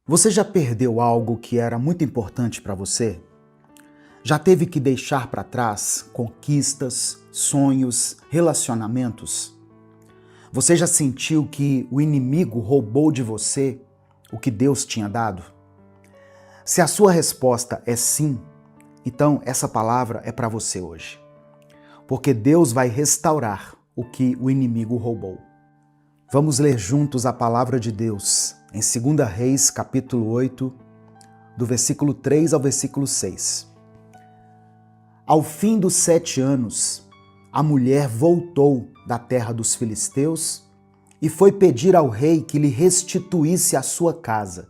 Você já perdeu algo que era muito importante para você? Já teve que deixar para trás conquistas, sonhos, relacionamentos? Você já sentiu que o inimigo roubou de você o que Deus tinha dado? Se a sua resposta é sim, então essa palavra é para você hoje. Porque Deus vai restaurar o que o inimigo roubou. Vamos ler juntos a palavra de Deus em 2 Reis, capítulo 8, do versículo 3 ao versículo 6. Ao fim dos 7 anos, a mulher voltou da terra dos filisteus e foi pedir ao rei que lhe restituísse a sua casa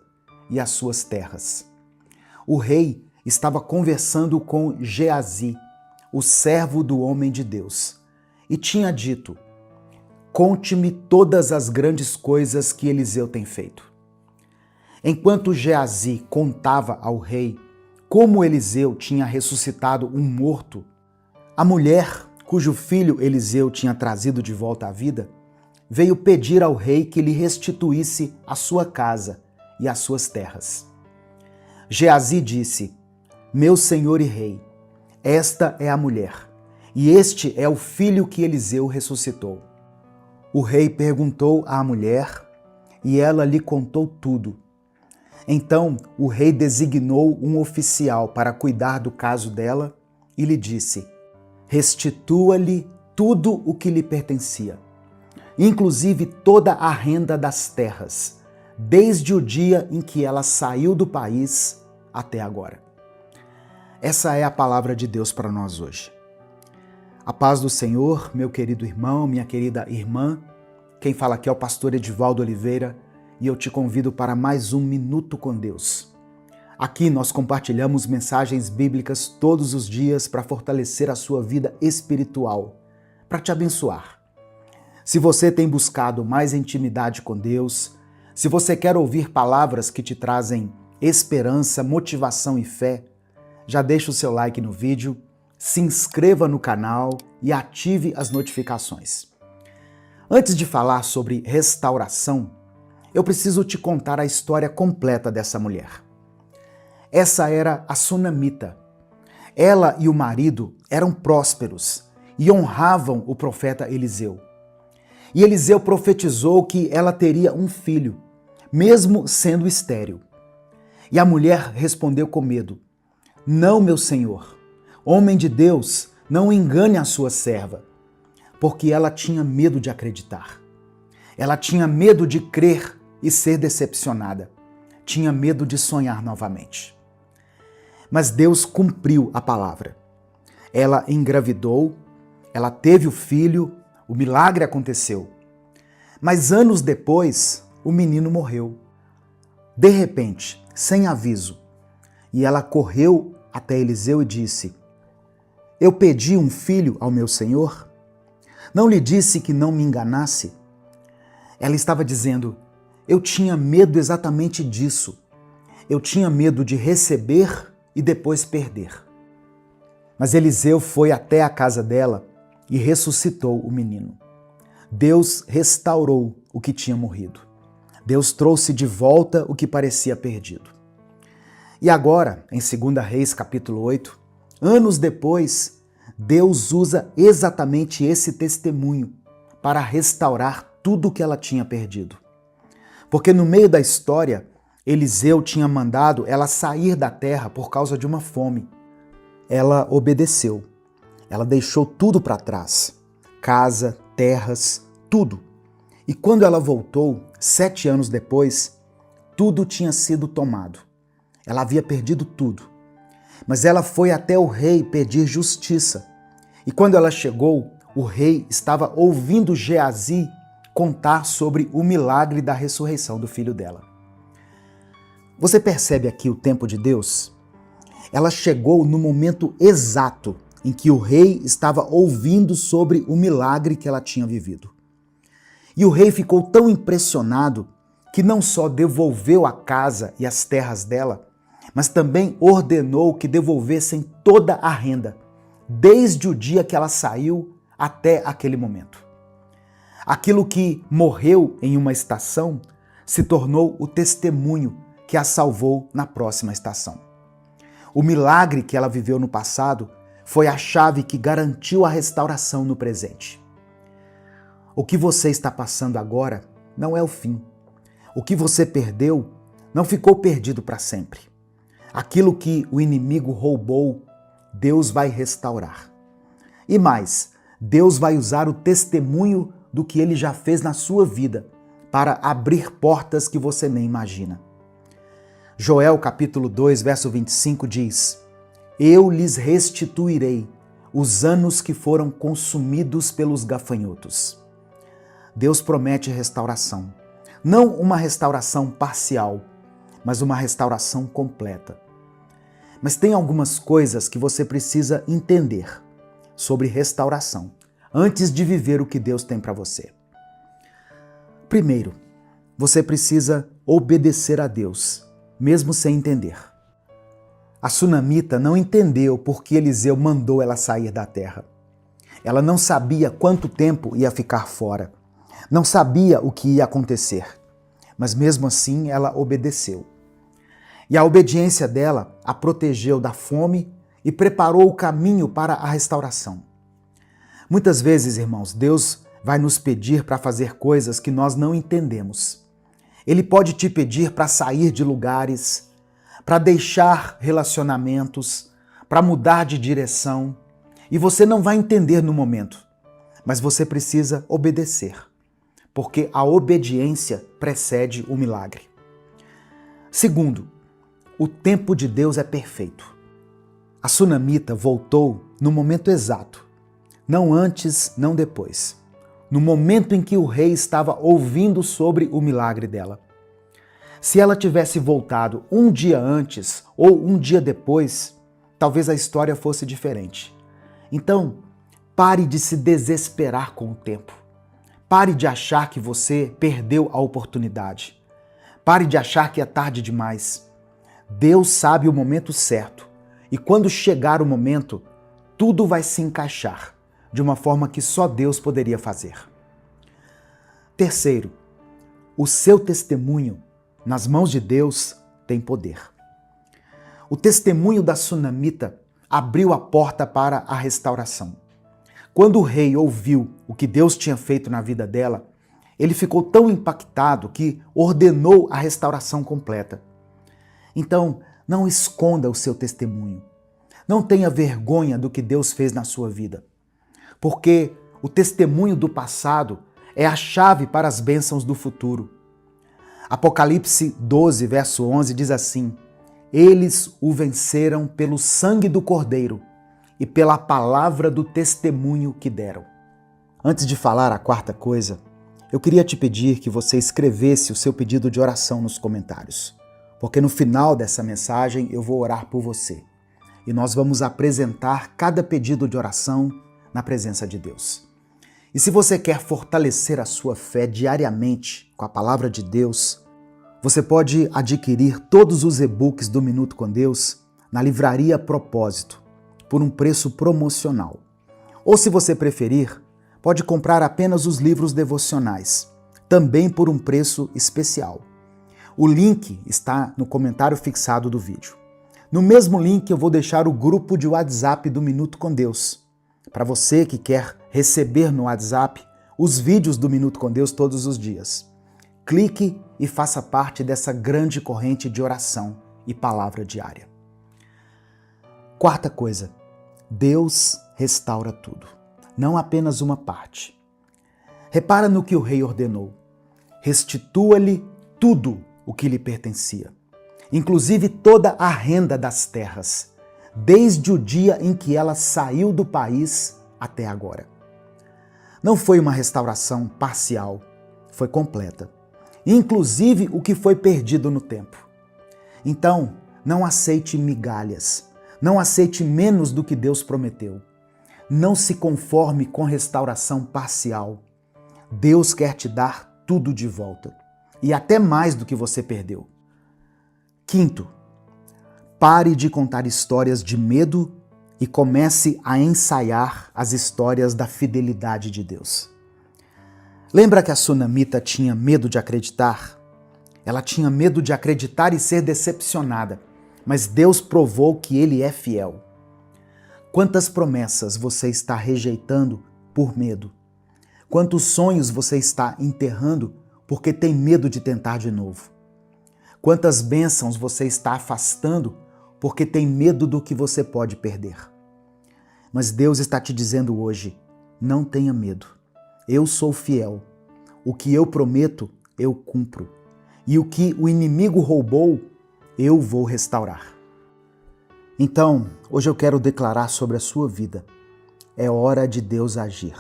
e as suas terras. O rei estava conversando com Geazi, o servo do homem de Deus, e tinha dito: "Conte-me todas as grandes coisas que Eliseu tem feito." Enquanto Geazi contava ao rei como Eliseu tinha ressuscitado um morto, a mulher, cujo filho Eliseu tinha trazido de volta à vida, veio pedir ao rei que lhe restituísse a sua casa e as suas terras. Geazi disse: "Meu senhor e rei, esta é a mulher, e este é o filho que Eliseu ressuscitou." O rei perguntou à mulher, e ela lhe contou tudo. Então o rei designou um oficial para cuidar do caso dela e lhe disse: "Restitua-lhe tudo o que lhe pertencia, inclusive toda a renda das terras, desde o dia em que ela saiu do país até agora." Essa é a palavra de Deus para nós hoje. A paz do Senhor, meu querido irmão, minha querida irmã. Quem fala aqui é o pastor Edivaldo Oliveira e eu te convido para mais um Minuto com Deus. Aqui nós compartilhamos mensagens bíblicas todos os dias para fortalecer a sua vida espiritual, para te abençoar. Se você tem buscado mais intimidade com Deus, se você quer ouvir palavras que te trazem esperança, motivação e fé, já deixa o seu like no vídeo, se inscreva no canal e ative as notificações. Antes de falar sobre restauração, eu preciso te contar a história completa dessa mulher. Essa era a sunamita. Ela e o marido eram prósperos e honravam o profeta Eliseu. E Eliseu profetizou que ela teria um filho, mesmo sendo estéril. E a mulher respondeu com medo: "Não, meu senhor, homem de Deus, não engane a sua serva." Porque ela tinha medo de acreditar. Ela tinha medo de crer e ser decepcionada. Tinha medo de sonhar novamente. Mas Deus cumpriu a palavra. Ela engravidou, ela teve o filho, o milagre aconteceu. Mas anos depois, o menino morreu. De repente, sem aviso. E ela correu até Eliseu e disse: "Eu pedi um filho ao meu senhor? Não lhe disse que não me enganasse?" Ela estava dizendo: "Eu tinha medo exatamente disso. Eu tinha medo de receber e depois perder." Mas Eliseu foi até a casa dela e ressuscitou o menino. Deus restaurou o que tinha morrido. Deus trouxe de volta o que parecia perdido. E agora, em 2 Reis, capítulo 8, anos depois, Deus usa exatamente esse testemunho para restaurar tudo o que ela tinha perdido. Porque no meio da história, Eliseu tinha mandado ela sair da terra por causa de uma fome. Ela obedeceu. Ela deixou tudo para trás. Casa, terras, tudo. E quando ela voltou, 7 anos depois, tudo tinha sido tomado. Ela havia perdido tudo. Mas ela foi até o rei pedir justiça. E quando ela chegou, o rei estava ouvindo Geazi contar sobre o milagre da ressurreição do filho dela. Você percebe aqui o tempo de Deus? Ela chegou no momento exato em que o rei estava ouvindo sobre o milagre que ela tinha vivido. E o rei ficou tão impressionado que não só devolveu a casa e as terras dela, mas também ordenou que devolvessem toda a renda, desde o dia que ela saiu até aquele momento. Aquilo que morreu em uma estação se tornou o testemunho que a salvou na próxima estação. O milagre que ela viveu no passado foi a chave que garantiu a restauração no presente. O que você está passando agora não é o fim. O que você perdeu não ficou perdido para sempre. Aquilo que o inimigo roubou, Deus vai restaurar. E mais, Deus vai usar o testemunho do que Ele já fez na sua vida para abrir portas que você nem imagina. Joel capítulo 2, verso 25 diz: Eu lhes restituirei os anos que foram consumidos pelos gafanhotos. Deus promete restauração. Não uma restauração parcial, mas uma restauração completa. Mas tem algumas coisas que você precisa entender sobre restauração antes de viver o que Deus tem para você. Primeiro, você precisa obedecer a Deus, mesmo sem entender. A sunamita não entendeu por que Eliseu mandou ela sair da terra. Ela não sabia quanto tempo ia ficar fora. Não sabia o que ia acontecer. Mas mesmo assim ela obedeceu. E a obediência dela a protegeu da fome e preparou o caminho para a restauração. Muitas vezes, irmãos, Deus vai nos pedir para fazer coisas que nós não entendemos. Ele pode te pedir para sair de lugares, para deixar relacionamentos, para mudar de direção, e você não vai entender no momento, mas você precisa obedecer, porque a obediência precede o milagre. Segundo, o tempo de Deus é perfeito. A sunamita voltou no momento exato, não antes, não depois. No momento em que o rei estava ouvindo sobre o milagre dela. Se ela tivesse voltado um dia antes ou um dia depois, talvez a história fosse diferente. Então, pare de se desesperar com o tempo. Pare de achar que você perdeu a oportunidade. Pare de achar que é tarde demais. Deus sabe o momento certo. E quando chegar o momento, tudo vai se encaixar de uma forma que só Deus poderia fazer. Terceiro, o seu testemunho nas mãos de Deus tem poder. O testemunho da sunamita abriu a porta para a restauração. Quando o rei ouviu o que Deus tinha feito na vida dela, ele ficou tão impactado que ordenou a restauração completa. Então, não esconda o seu testemunho. Não tenha vergonha do que Deus fez na sua vida. Porque o testemunho do passado é a chave para as bênçãos do futuro. Apocalipse 12, verso 11 diz assim: Eles o venceram pelo sangue do Cordeiro e pela palavra do testemunho que deram. Antes de falar a quarta coisa, eu queria te pedir que você escrevesse o seu pedido de oração nos comentários, porque no final dessa mensagem eu vou orar por você e nós vamos apresentar cada pedido de oração na presença de Deus. E se você quer fortalecer a sua fé diariamente com a palavra de Deus, você pode adquirir todos os e-books do Minuto com Deus na Livraria Propósito, por um preço promocional. Ou se você preferir, pode comprar apenas os livros devocionais, também por um preço especial. O link está no comentário fixado do vídeo. No mesmo link eu vou deixar o grupo de WhatsApp do Minuto com Deus, para você que quer receber no WhatsApp os vídeos do Minuto com Deus todos os dias. Clique e faça parte dessa grande corrente de oração e palavra diária. Quarta coisa, Deus restaura tudo, não apenas uma parte. Repara no que o rei ordenou. Restitua-lhe tudo o que lhe pertencia, inclusive toda a renda das terras, desde o dia em que ela saiu do país até agora. Não foi uma restauração parcial, foi completa. Inclusive o que foi perdido no tempo. Então, não aceite migalhas, não aceite menos do que Deus prometeu. Não se conforme com restauração parcial. Deus quer te dar tudo de volta, e até mais do que você perdeu. Quinto, pare de contar histórias de medo e comece a ensaiar as histórias da fidelidade de Deus. Lembra que a sunamita tinha medo de acreditar? Ela tinha medo de acreditar e ser decepcionada, mas Deus provou que Ele é fiel. Quantas promessas você está rejeitando por medo? Quantos sonhos você está enterrando porque tem medo de tentar de novo? Quantas bênçãos você está afastando porque tem medo do que você pode perder? Mas Deus está te dizendo hoje, não tenha medo. Eu sou fiel. O que eu prometo, eu cumpro. E o que o inimigo roubou, eu vou restaurar. Então, hoje eu quero declarar sobre a sua vida. É hora de Deus agir.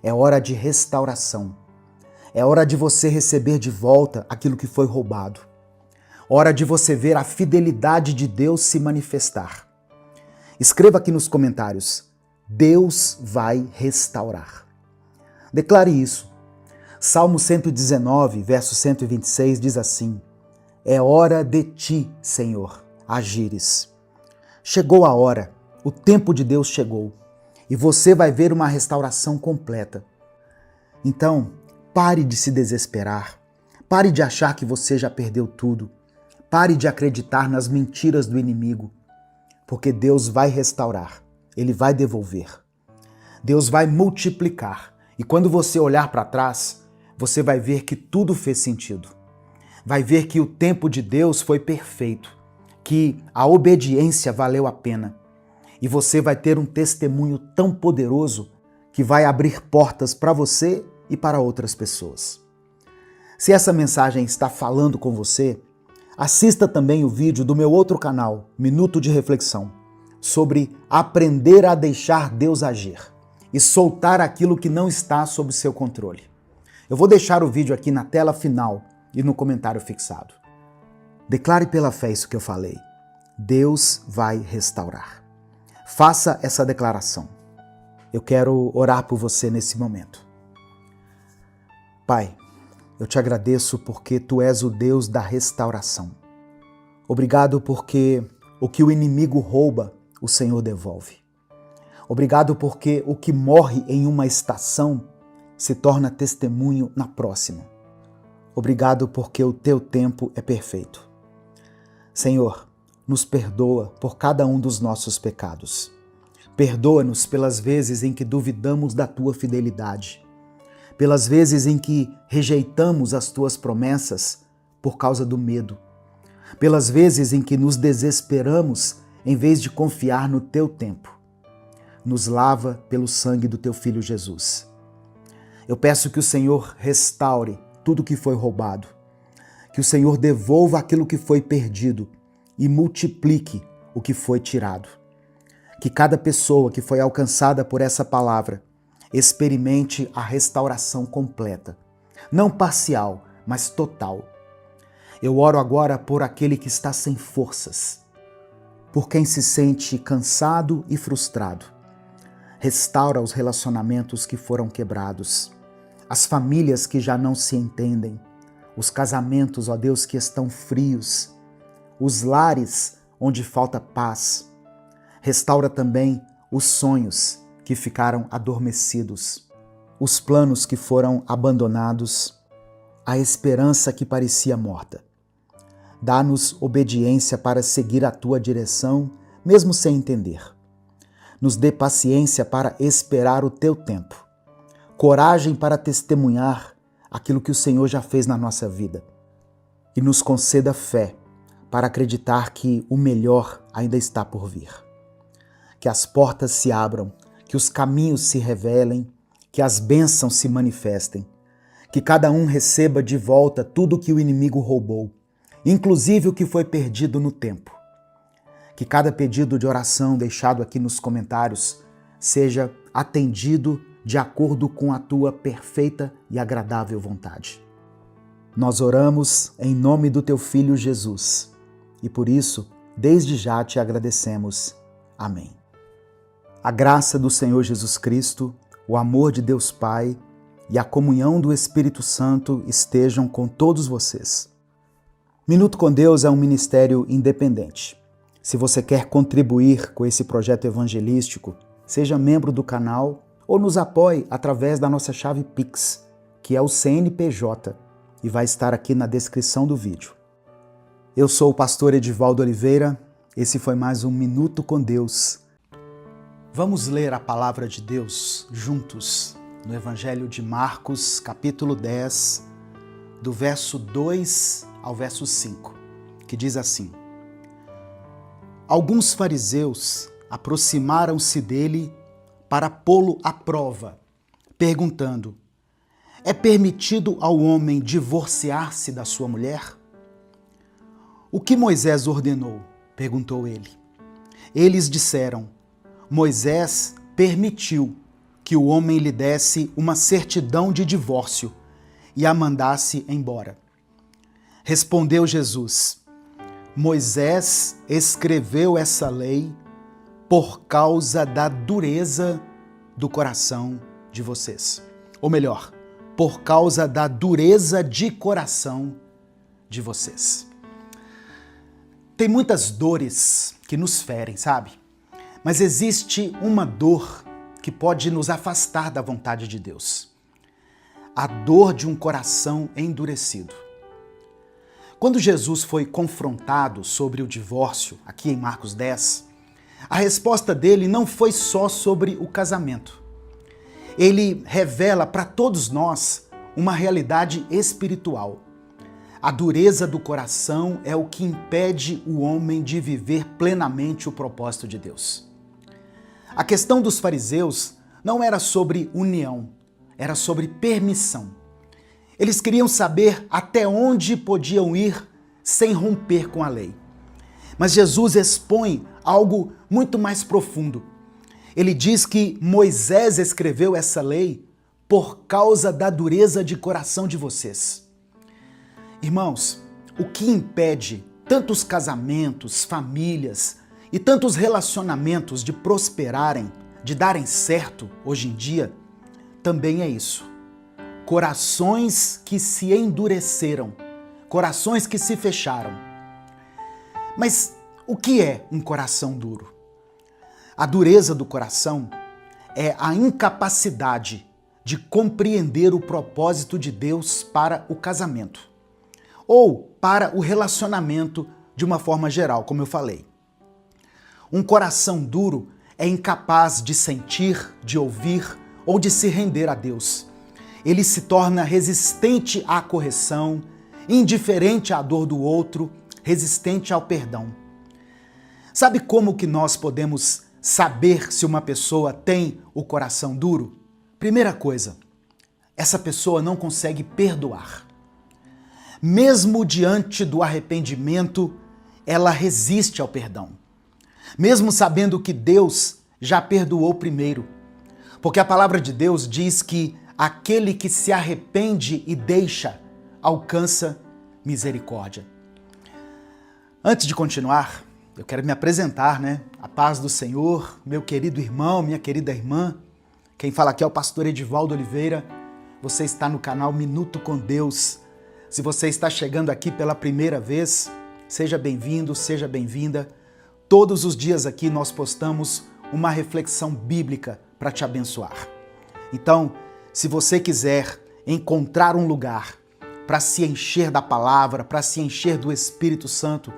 É hora de restauração. É hora de você receber de volta aquilo que foi roubado. Hora de você ver a fidelidade de Deus se manifestar. Escreva aqui nos comentários, Deus vai restaurar. Declare isso. Salmo 119, verso 126 diz assim, é hora de ti, Senhor, agires. Chegou a hora, o tempo de Deus chegou e você vai ver uma restauração completa. Então, pare de se desesperar, pare de achar que você já perdeu tudo, pare de acreditar nas mentiras do inimigo, porque Deus vai restaurar, Ele vai devolver. Deus vai multiplicar e quando você olhar para trás, você vai ver que tudo fez sentido. Vai ver que o tempo de Deus foi perfeito, que a obediência valeu a pena. E você vai ter um testemunho tão poderoso que vai abrir portas para você e para outras pessoas. Se essa mensagem está falando com você, assista também o vídeo do meu outro canal, Minuto de Reflexão, sobre aprender a deixar Deus agir e soltar aquilo que não está sob seu controle. Eu vou deixar o vídeo aqui na tela final e no comentário fixado. Declare pela fé isso que eu falei. Deus vai restaurar. Faça essa declaração. Eu quero orar por você nesse momento. Pai, eu te agradeço porque Tu és o Deus da restauração. Obrigado porque o que o inimigo rouba, o Senhor devolve. Obrigado porque o que morre em uma estação se torna testemunho na próxima. Obrigado porque o Teu tempo é perfeito. Senhor, nos perdoa por cada um dos nossos pecados. Perdoa-nos pelas vezes em que duvidamos da Tua fidelidade, pelas vezes em que rejeitamos as Tuas promessas por causa do medo, pelas vezes em que nos desesperamos em vez de confiar no Teu tempo. Nos lava pelo sangue do Teu Filho Jesus. Eu peço que o Senhor restaure tudo que foi roubado, que o Senhor devolva aquilo que foi perdido e multiplique o que foi tirado. Que cada pessoa que foi alcançada por essa palavra experimente a restauração completa, não parcial, mas total. Eu oro agora por aquele que está sem forças, por quem se sente cansado e frustrado. Restaura os relacionamentos que foram quebrados, as famílias que já não se entendem, os casamentos, ó Deus, que estão frios, os lares onde falta paz. Restaura também os sonhos que ficaram adormecidos, os planos que foram abandonados, a esperança que parecia morta. Dá-nos obediência para seguir a Tua direção, mesmo sem entender. Nos dê paciência para esperar o Teu tempo, coragem para testemunhar aquilo que o Senhor já fez na nossa vida e nos conceda fé para acreditar que o melhor ainda está por vir. Que as portas se abram, que os caminhos se revelem, que as bênçãos se manifestem, que cada um receba de volta tudo que o inimigo roubou, inclusive o que foi perdido no tempo. Que cada pedido de oração deixado aqui nos comentários seja atendido de acordo com a Tua perfeita e agradável vontade. Nós oramos em nome do Teu Filho Jesus e por isso, desde já te agradecemos. Amém. A graça do Senhor Jesus Cristo, o amor de Deus Pai e a comunhão do Espírito Santo estejam com todos vocês. Minuto com Deus é um ministério independente. Se você quer contribuir com esse projeto evangelístico, seja membro do canal ou nos apoie através da nossa chave Pix, que é o CNPJ, e vai estar aqui na descrição do vídeo. Eu sou o pastor Edivaldo Oliveira, esse foi mais um Minuto com Deus. Vamos ler a palavra de Deus juntos no Evangelho de Marcos, capítulo 10, do verso 2 ao verso 5, que diz assim: Alguns fariseus aproximaram-se dele para pô-lo à prova, perguntando: É permitido ao homem divorciar-se da sua mulher? O que Moisés ordenou? Perguntou ele. Eles disseram: Moisés permitiu que o homem lhe desse uma certidão de divórcio e a mandasse embora. Respondeu Jesus: Moisés escreveu essa lei por causa da dureza do coração de vocês. Ou melhor, por causa da dureza de coração de vocês. Tem muitas dores que nos ferem, sabe? Mas existe uma dor que pode nos afastar da vontade de Deus. A dor de um coração endurecido. Quando Jesus foi confrontado sobre o divórcio, aqui em Marcos 10, a resposta dele não foi só sobre o casamento. Ele revela para todos nós uma realidade espiritual. A dureza do coração é o que impede o homem de viver plenamente o propósito de Deus. A questão dos fariseus não era sobre união, era sobre permissão. Eles queriam saber até onde podiam ir sem romper com a lei. Mas Jesus expõe algo muito mais profundo. Ele diz que Moisés escreveu essa lei por causa da dureza de coração de vocês. Irmãos, o que impede tantos casamentos, famílias e tantos relacionamentos de prosperarem, de darem certo hoje em dia, também é isso. Corações que se endureceram, corações que se fecharam. Mas o que é um coração duro? A dureza do coração é a incapacidade de compreender o propósito de Deus para o casamento ou para o relacionamento de uma forma geral, como eu falei. Um coração duro é incapaz de sentir, de ouvir ou de se render a Deus. Ele se torna resistente à correção, indiferente à dor do outro, resistente ao perdão. Sabe como que nós podemos saber se uma pessoa tem o coração duro? Primeira coisa, essa pessoa não consegue perdoar. Mesmo diante do arrependimento, ela resiste ao perdão. Mesmo sabendo que Deus já perdoou primeiro. Porque a palavra de Deus diz que aquele que se arrepende e deixa, alcança misericórdia. Antes de continuar, eu quero me apresentar, A paz do Senhor, meu querido irmão, minha querida irmã. Quem fala aqui é o pastor Edivaldo Oliveira. Você está no canal Minuto com Deus. Se você está chegando aqui pela primeira vez, seja bem-vindo, seja bem-vinda. Todos os dias aqui nós postamos uma reflexão bíblica para te abençoar. Então, se você quiser encontrar um lugar para se encher da palavra, para se encher do Espírito Santo,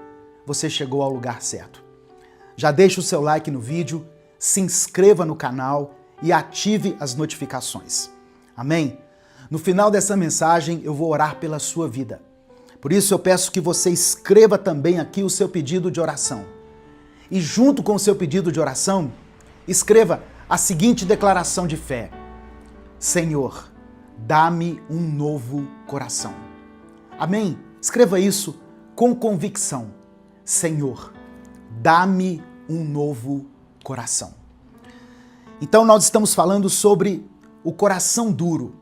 você chegou ao lugar certo. Já deixa o seu like no vídeo, se inscreva no canal e ative as notificações. Amém? No final dessa mensagem eu vou orar pela sua vida. Por isso eu peço que você escreva também aqui o seu pedido de oração. E junto com o seu pedido de oração, escreva a seguinte declaração de fé: Senhor, dá-me um novo coração. Amém? Escreva isso com convicção. Senhor, dá-me um novo coração. Então nós estamos falando sobre o coração duro,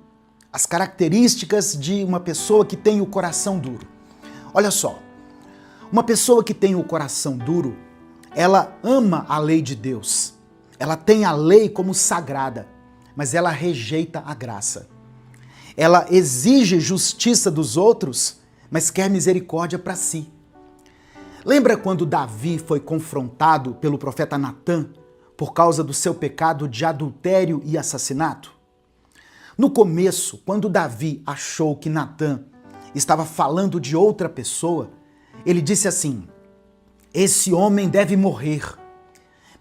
as características de uma pessoa que tem o coração duro. Olha só, uma pessoa que tem o coração duro, ela ama a lei de Deus, ela tem a lei como sagrada, mas ela rejeita a graça. Ela exige justiça dos outros, mas quer misericórdia para si. Lembra quando Davi foi confrontado pelo profeta Natã por causa do seu pecado de adultério e assassinato? No começo, quando Davi achou que Natã estava falando de outra pessoa, ele disse assim: esse homem deve morrer.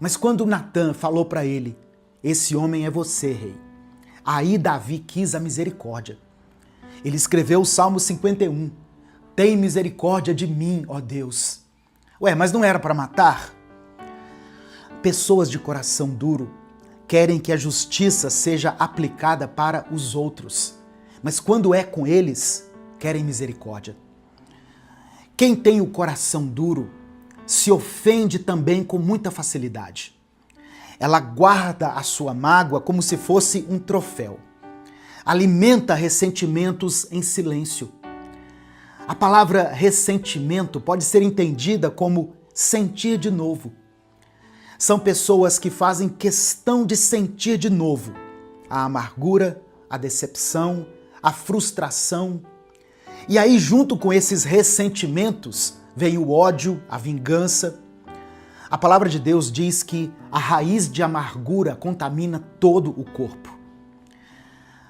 Mas quando Natã falou para ele: esse homem é você, rei, aí Davi quis a misericórdia. Ele escreveu o Salmo 51. Tem misericórdia de mim, ó Deus. Ué, mas não era para matar? Pessoas de coração duro querem que a justiça seja aplicada para os outros, mas quando é com eles, querem misericórdia. Quem tem o coração duro se ofende também com muita facilidade. Ela guarda a sua mágoa como se fosse um troféu. Alimenta ressentimentos em silêncio. A palavra ressentimento pode ser entendida como sentir de novo. São pessoas que fazem questão de sentir de novo a amargura, a decepção, a frustração. E aí, junto com esses ressentimentos, vem o ódio, a vingança. A palavra de Deus diz que a raiz de amargura contamina todo o corpo.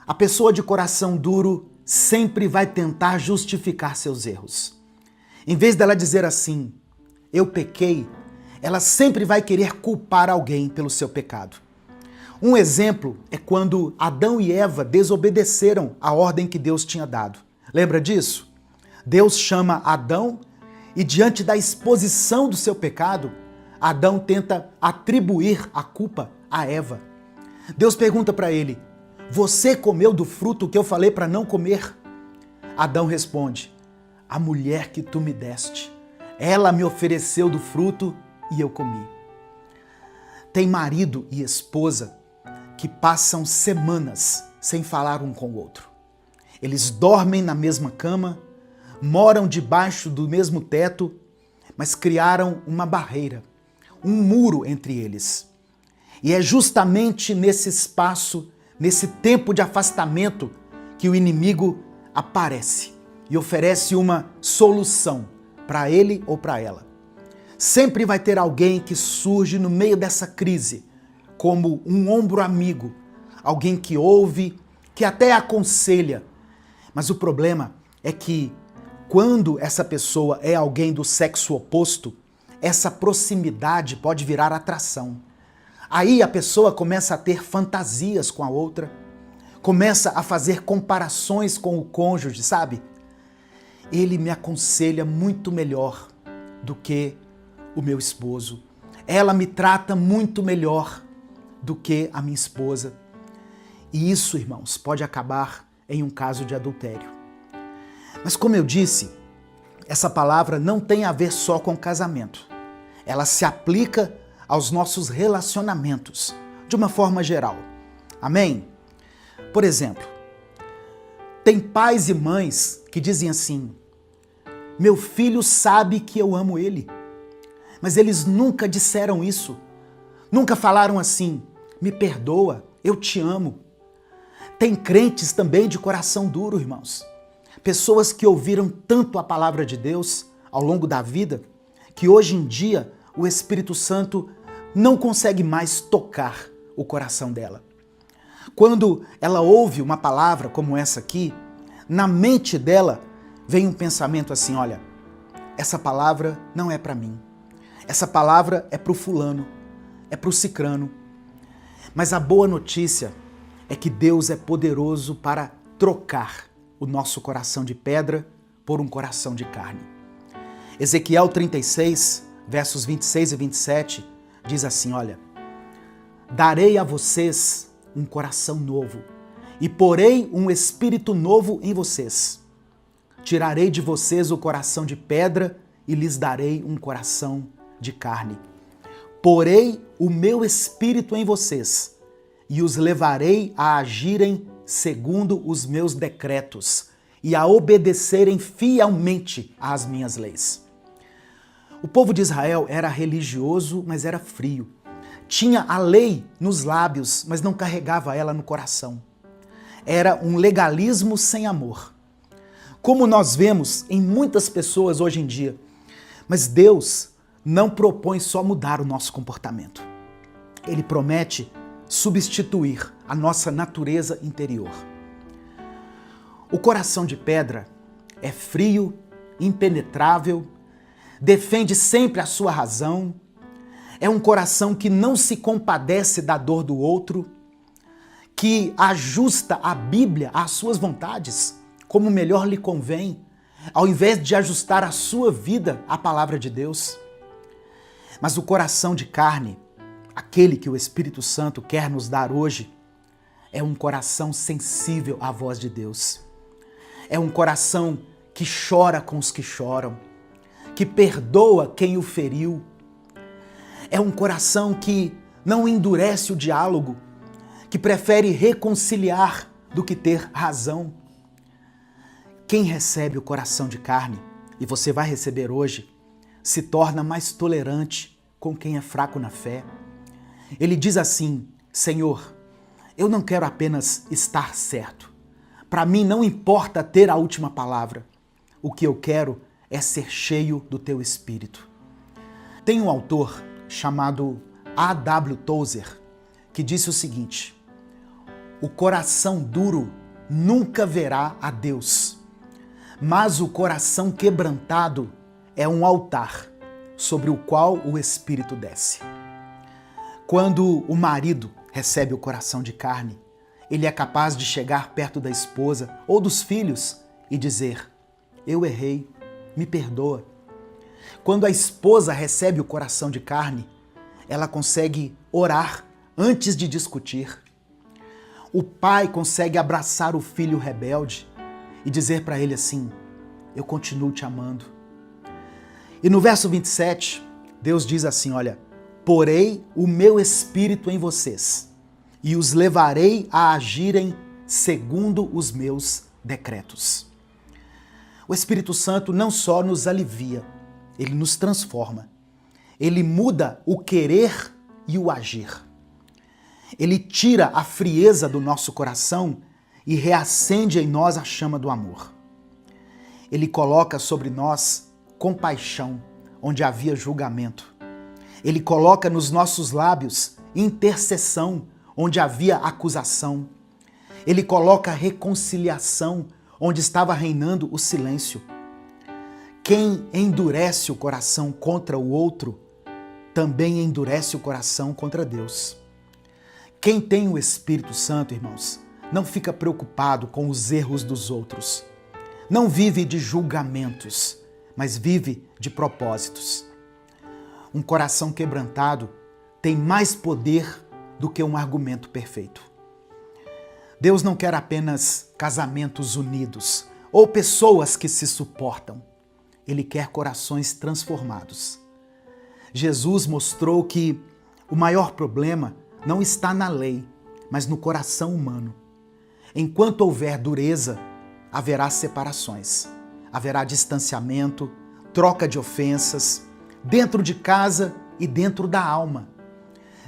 A pessoa de coração duro sempre vai tentar justificar seus erros. Em vez dela dizer assim, eu pequei, ela sempre vai querer culpar alguém pelo seu pecado. Um exemplo é quando Adão e Eva desobedeceram a ordem que Deus tinha dado. Lembra disso? Deus chama Adão e, diante da exposição do seu pecado, Adão tenta atribuir a culpa a Eva. Deus pergunta para ele: você comeu do fruto que eu falei para não comer? Adão responde: a mulher que tu me deste, ela me ofereceu do fruto e eu comi. Tem marido e esposa que passam semanas sem falar um com o outro. Eles dormem na mesma cama, moram debaixo do mesmo teto, mas criaram uma barreira, um muro entre eles. E é justamente nesse espaço, nesse tempo de afastamento, que o inimigo aparece e oferece uma solução para ele ou para ela. Sempre vai ter alguém que surge no meio dessa crise, como um ombro amigo, alguém que ouve, que até aconselha. Mas o problema é que quando essa pessoa é alguém do sexo oposto, essa proximidade pode virar atração. Aí a pessoa começa a ter fantasias com a outra, começa a fazer comparações com o cônjuge, sabe? Ele me aconselha muito melhor do que o meu esposo. Ela me trata muito melhor do que a minha esposa. E isso, irmãos, pode acabar em um caso de adultério. Mas como eu disse, essa palavra não tem a ver só com casamento. Ela se aplica aos nossos relacionamentos, de uma forma geral. Amém? Por exemplo, tem pais e mães que dizem assim: meu filho sabe que eu amo ele. Mas eles nunca disseram isso. Nunca falaram assim: me perdoa, eu te amo. Tem crentes também de coração duro, irmãos. Pessoas que ouviram tanto a palavra de Deus ao longo da vida, que hoje em dia o Espírito Santo não consegue mais tocar o coração dela. Quando ela ouve uma palavra como essa aqui, na mente dela vem um pensamento assim: olha, essa palavra não é para mim. Essa palavra é para o fulano, é para o cicrano. Mas a boa notícia é que Deus é poderoso para trocar o nosso coração de pedra por um coração de carne. Ezequiel 36, versos 26 e 27, diz assim, olha: darei a vocês um coração novo e porei um espírito novo em vocês. Tirarei de vocês o coração de pedra e lhes darei um coração de carne. Porei o meu espírito em vocês e os levarei a agirem segundo os meus decretos e a obedecerem fielmente às minhas leis. O povo de Israel era religioso, mas era frio. Tinha a lei nos lábios, mas não carregava ela no coração. Era um legalismo sem amor, como nós vemos em muitas pessoas hoje em dia. Mas Deus não propõe só mudar o nosso comportamento. Ele promete substituir a nossa natureza interior. O coração de pedra é frio, impenetrável, defende sempre a sua razão, é um coração que não se compadece da dor do outro, que ajusta a Bíblia às suas vontades, como melhor lhe convém, ao invés de ajustar a sua vida à palavra de Deus. Mas o coração de carne, aquele que o Espírito Santo quer nos dar hoje, é um coração sensível à voz de Deus. É um coração que chora com os que choram, que perdoa quem o feriu. É um coração que não endurece o diálogo, que prefere reconciliar do que ter razão. Quem recebe o coração de carne, e você vai receber hoje, se torna mais tolerante com quem é fraco na fé. Ele diz assim: Senhor, eu não quero apenas estar certo. Para mim não importa ter a última palavra. O que eu quero é ser cheio do teu Espírito. Tem um autor chamado A.W. Tozer que disse o seguinte: o coração duro nunca verá a Deus, mas o coração quebrantado é um altar sobre o qual o Espírito desce. Quando o marido recebe o coração de carne, ele é capaz de chegar perto da esposa ou dos filhos e dizer: eu errei, me perdoa. Quando a esposa recebe o coração de carne, ela consegue orar antes de discutir. O pai consegue abraçar o filho rebelde e dizer para ele assim: eu continuo te amando. E no verso 27, Deus diz assim, olha: porei o meu espírito em vocês e os levarei a agirem segundo os meus decretos. O Espírito Santo não só nos alivia, ele nos transforma. Ele muda o querer e o agir. Ele tira a frieza do nosso coração e reacende em nós a chama do amor. Ele coloca sobre nós compaixão onde havia julgamento. Ele coloca nos nossos lábios intercessão onde havia acusação. Ele coloca reconciliação onde estava reinando o silêncio. Quem endurece o coração contra o outro, também endurece o coração contra Deus. Quem tem o Espírito Santo, irmãos, não fica preocupado com os erros dos outros. Não vive de julgamentos, mas vive de propósitos. Um coração quebrantado tem mais poder do que um argumento perfeito. Deus não quer apenas casamentos unidos ou pessoas que se suportam. Ele quer corações transformados. Jesus mostrou que o maior problema não está na lei, mas no coração humano. Enquanto houver dureza, haverá separações, haverá distanciamento, troca de ofensas, dentro de casa e dentro da alma.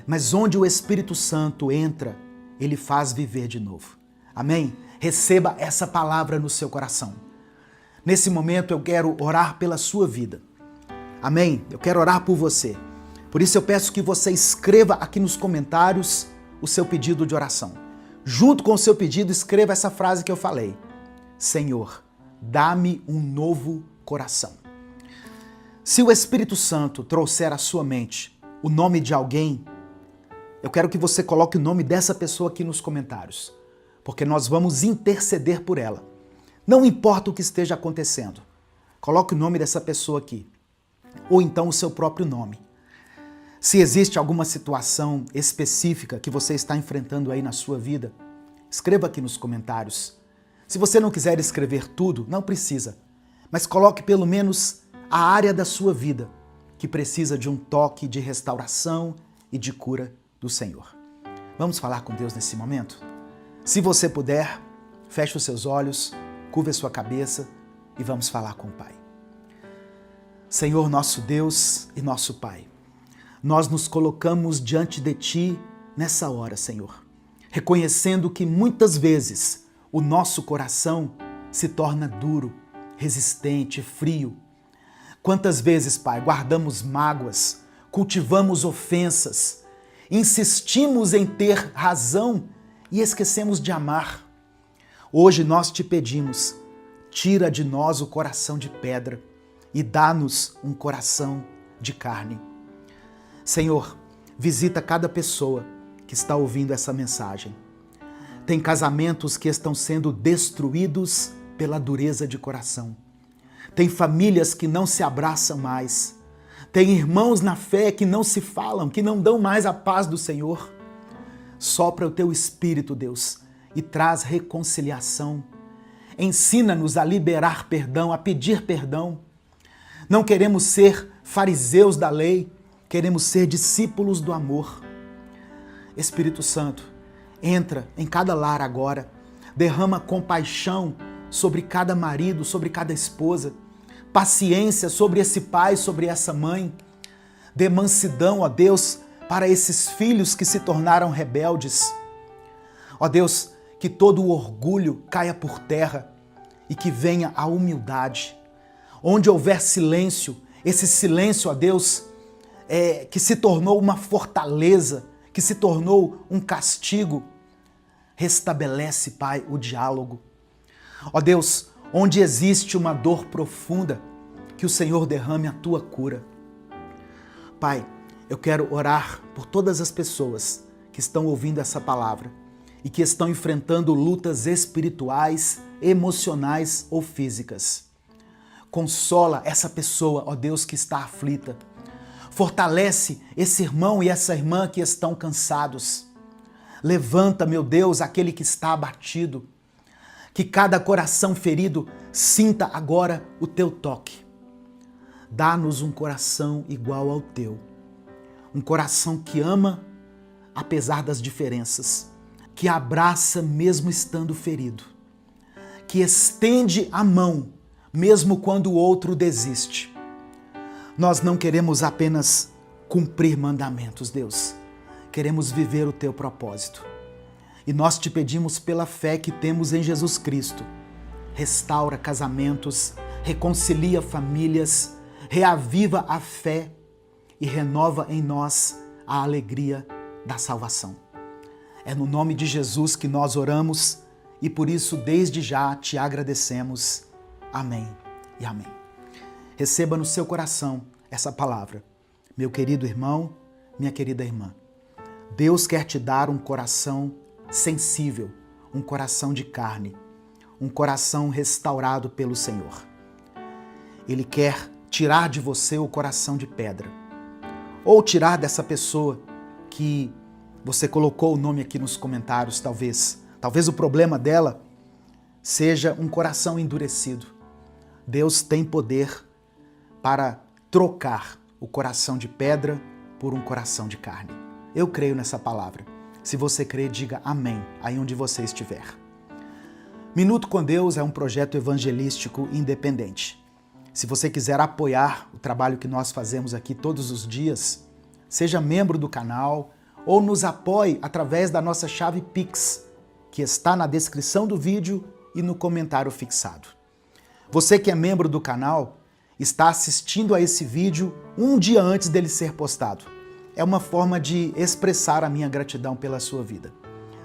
Mas onde o Espírito Santo entra, ele faz viver de novo. Amém? Receba essa palavra no seu coração. Nesse momento eu quero orar pela sua vida. Amém? Eu quero orar por você. Por isso eu peço que você escreva aqui nos comentários o seu pedido de oração. Junto com o seu pedido, escreva essa frase que eu falei: Senhor, dá-me um novo coração. Se o Espírito Santo trouxer à sua mente o nome de alguém, eu quero que você coloque o nome dessa pessoa aqui nos comentários, porque nós vamos interceder por ela. Não importa o que esteja acontecendo, coloque o nome dessa pessoa aqui, ou então o seu próprio nome. Se existe alguma situação específica que você está enfrentando aí na sua vida, escreva aqui nos comentários. Se você não quiser escrever tudo, não precisa, mas coloque pelo menos a área da sua vida que precisa de um toque de restauração e de cura do Senhor. Vamos falar com Deus nesse momento? Se você puder, feche os seus olhos, curva a sua cabeça e vamos falar com o Pai. Senhor, nosso Deus e nosso Pai, nós nos colocamos diante de Ti nessa hora, Senhor, reconhecendo que muitas vezes o nosso coração se torna duro, resistente, frio. Quantas vezes, Pai, guardamos mágoas, cultivamos ofensas, insistimos em ter razão e esquecemos de amar. Hoje nós te pedimos, tira de nós o coração de pedra e dá-nos um coração de carne. Senhor, visita cada pessoa que está ouvindo essa mensagem. Tem casamentos que estão sendo destruídos pela dureza de coração. Tem famílias que não se abraçam mais. Tem irmãos na fé que não se falam, que não dão mais a paz do Senhor. Sopra o teu Espírito, Deus, e traz reconciliação. Ensina-nos a liberar perdão, a pedir perdão. Não queremos ser fariseus da lei, queremos ser discípulos do amor. Espírito Santo, entra em cada lar agora, derrama compaixão sobre cada marido, sobre cada esposa, paciência sobre esse pai, sobre essa mãe, dê mansidão, ó Deus, para esses filhos que se tornaram rebeldes. Ó Deus, que todo o orgulho caia por terra e que venha a humildade. Onde houver silêncio, esse silêncio, ó Deus, que se tornou uma fortaleza, que se tornou um castigo, restabelece, Pai, o diálogo. Ó Deus, onde existe uma dor profunda, que o Senhor derrame a tua cura. Pai, eu quero orar por todas as pessoas que estão ouvindo essa palavra e que estão enfrentando lutas espirituais, emocionais ou físicas. Consola essa pessoa, ó Deus, que está aflita. Fortalece esse irmão e essa irmã que estão cansados. Levanta, meu Deus, aquele que está abatido. Que cada coração ferido sinta agora o teu toque. Dá-nos um coração igual ao teu. Um coração que ama, apesar das diferenças. Que abraça mesmo estando ferido. Que estende a mão, mesmo quando o outro desiste. Nós não queremos apenas cumprir mandamentos, Deus. Queremos viver o teu propósito. E nós te pedimos pela fé que temos em Jesus Cristo. Restaura casamentos, reconcilia famílias, reaviva a fé e renova em nós a alegria da salvação. É no nome de Jesus que nós oramos e por isso desde já te agradecemos. Amém e amém. Receba no seu coração essa palavra. Meu querido irmão, minha querida irmã, Deus quer te dar um coração sensível, um coração de carne, um coração restaurado pelo Senhor. Ele quer tirar de você o coração de pedra, ou tirar dessa pessoa que você colocou o nome aqui nos comentários, talvez o problema dela seja um coração endurecido. Deus tem poder para trocar o coração de pedra por um coração de carne. Eu creio nessa palavra. Se você crê, diga amém, aí onde você estiver. Minuto com Deus é um projeto evangelístico independente. Se você quiser apoiar o trabalho que nós fazemos aqui todos os dias, seja membro do canal ou nos apoie através da nossa chave Pix, que está na descrição do vídeo e no comentário fixado. Você que é membro do canal está assistindo a esse vídeo um dia antes dele ser postado. É uma forma de expressar a minha gratidão pela sua vida.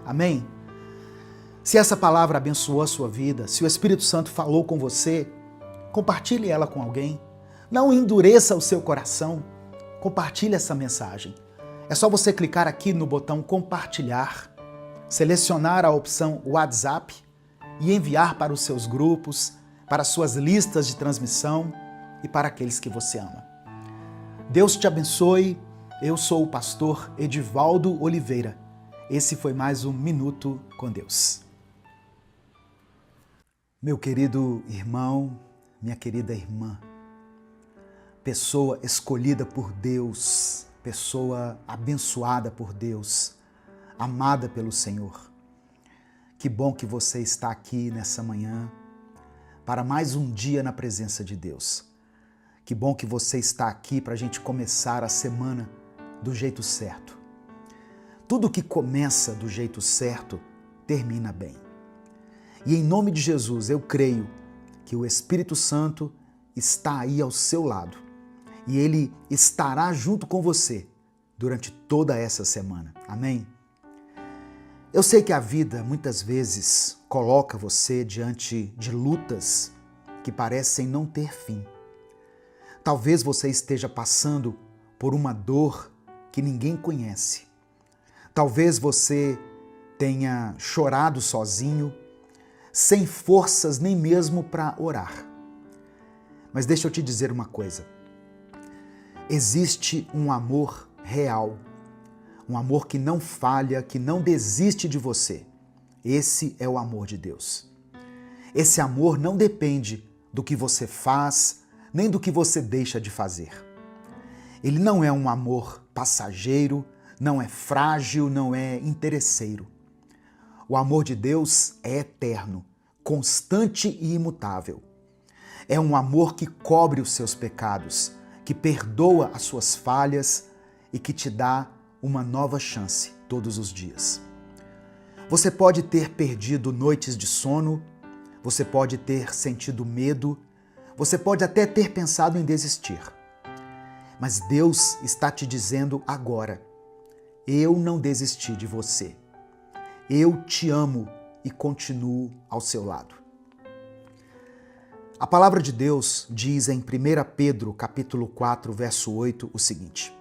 Amém? Se essa palavra abençoou a sua vida, se o Espírito Santo falou com você, compartilhe ela com alguém. Não endureça o seu coração. Compartilhe essa mensagem. É só você clicar aqui no botão compartilhar, selecionar a opção WhatsApp e enviar para os seus grupos, para suas listas de transmissão e para aqueles que você ama. Deus te abençoe. Eu sou o pastor Edivaldo Oliveira. Esse foi mais um Minuto com Deus. Meu querido irmão, minha querida irmã, pessoa escolhida por Deus, pessoa abençoada por Deus, amada pelo Senhor. Que bom que você está aqui nessa manhã para mais um dia na presença de Deus. Que bom que você está aqui para a gente começar a semana do jeito certo. Tudo que começa do jeito certo termina bem. E em nome de Jesus, eu creio que o Espírito Santo está aí ao seu lado e ele estará junto com você durante toda essa semana. Amém? Eu sei que a vida muitas vezes coloca você diante de lutas que parecem não ter fim. Talvez você esteja passando por uma dor que ninguém conhece. Talvez você tenha chorado sozinho, sem forças nem mesmo para orar. Mas deixa eu te dizer uma coisa. Existe um amor real, um amor que não falha, que não desiste de você. Esse é o amor de Deus. Esse amor não depende do que você faz, nem do que você deixa de fazer. Ele não é um amor passageiro, não é frágil, não é interesseiro. O amor de Deus é eterno, constante e imutável. É um amor que cobre os seus pecados, que perdoa as suas falhas e que te dá uma nova chance todos os dias. Você pode ter perdido noites de sono, você pode ter sentido medo, você pode até ter pensado em desistir. Mas Deus está te dizendo agora: eu não desisti de você. Eu te amo e continuo ao seu lado. A palavra de Deus diz em 1 Pedro, capítulo 4, verso 8, o seguinte: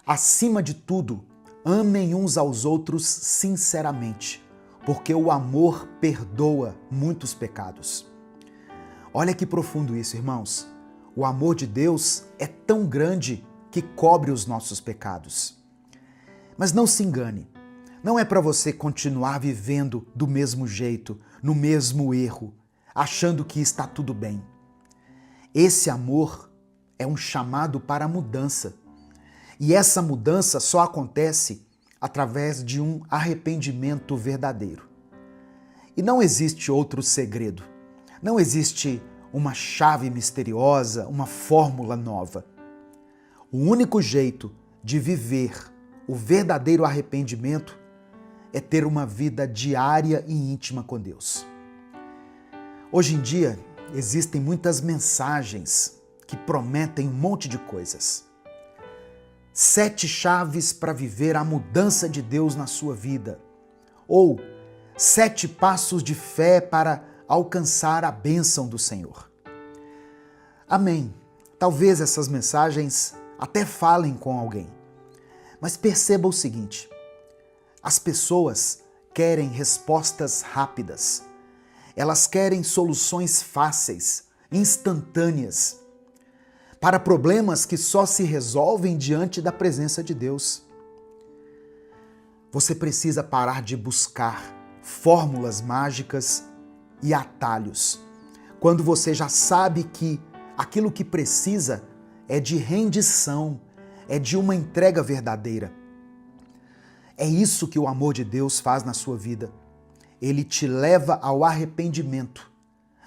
acima de tudo, amem uns aos outros sinceramente, porque o amor perdoa muitos pecados. Olha que profundo isso, irmãos. O amor de Deus é tão grande que cobre os nossos pecados. Mas não se engane, não é para você continuar vivendo do mesmo jeito, no mesmo erro, achando que está tudo bem. Esse amor é um chamado para a mudança. E essa mudança só acontece através de um arrependimento verdadeiro. E não existe outro segredo. Não existe uma chave misteriosa, uma fórmula nova. O único jeito de viver o verdadeiro arrependimento é ter uma vida diária e íntima com Deus. Hoje em dia, existem muitas mensagens que prometem um monte de coisas. 7 chaves para viver a mudança de Deus na sua vida. Ou 7 passos de fé para alcançar a bênção do Senhor. Amém. Talvez essas mensagens até falem com alguém. Mas perceba o seguinte: as pessoas querem respostas rápidas. Elas querem soluções fáceis, instantâneas, para problemas que só se resolvem diante da presença de Deus. Você precisa parar de buscar fórmulas mágicas e atalhos, quando você já sabe que aquilo que precisa é de rendição, é de uma entrega verdadeira. É isso que o amor de Deus faz na sua vida. Ele te leva ao arrependimento,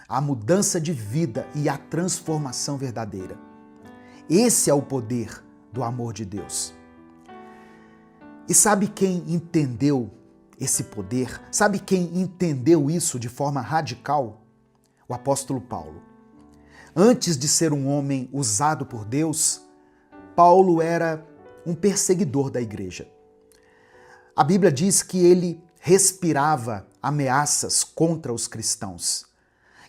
à mudança de vida e à transformação verdadeira. Esse é o poder do amor de Deus. E sabe quem entendeu esse poder? Sabe quem entendeu isso de forma radical? O apóstolo Paulo. Antes de ser um homem usado por Deus, Paulo era um perseguidor da igreja. A Bíblia diz que ele respirava ameaças contra os cristãos,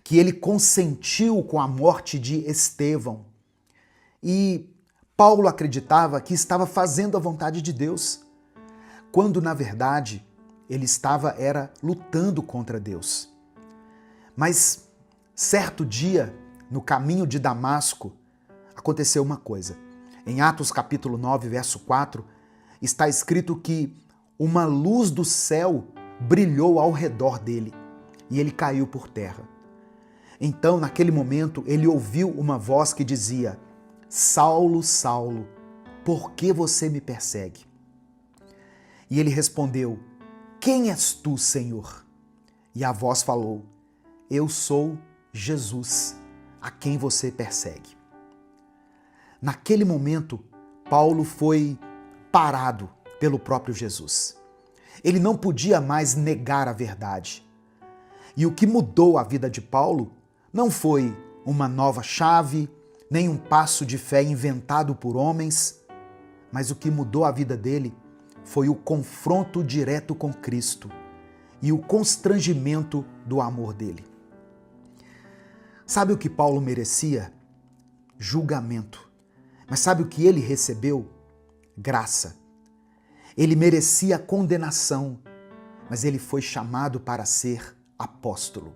que ele consentiu com a morte de Estevão. E Paulo acreditava que estava fazendo a vontade de Deus, quando na verdade ele estava lutando contra Deus. Mas certo dia, no caminho de Damasco, aconteceu uma coisa. Em Atos capítulo 9, verso 4, está escrito que uma luz do céu brilhou ao redor dele e ele caiu por terra. Então, naquele momento, ele ouviu uma voz que dizia: Saulo, Saulo, por que você me persegue? E ele respondeu: Quem és tu, Senhor? E a voz falou: Eu sou Jesus, a quem você persegue. Naquele momento, Paulo foi parado pelo próprio Jesus. Ele não podia mais negar a verdade. E o que mudou a vida de Paulo não foi uma nova chave, nem um passo de fé inventado por homens, mas o que mudou a vida dele foi o confronto direto com Cristo e o constrangimento do amor dele. Sabe o que Paulo merecia? Julgamento. Mas sabe o que ele recebeu? Graça. Ele merecia condenação, mas ele foi chamado para ser apóstolo.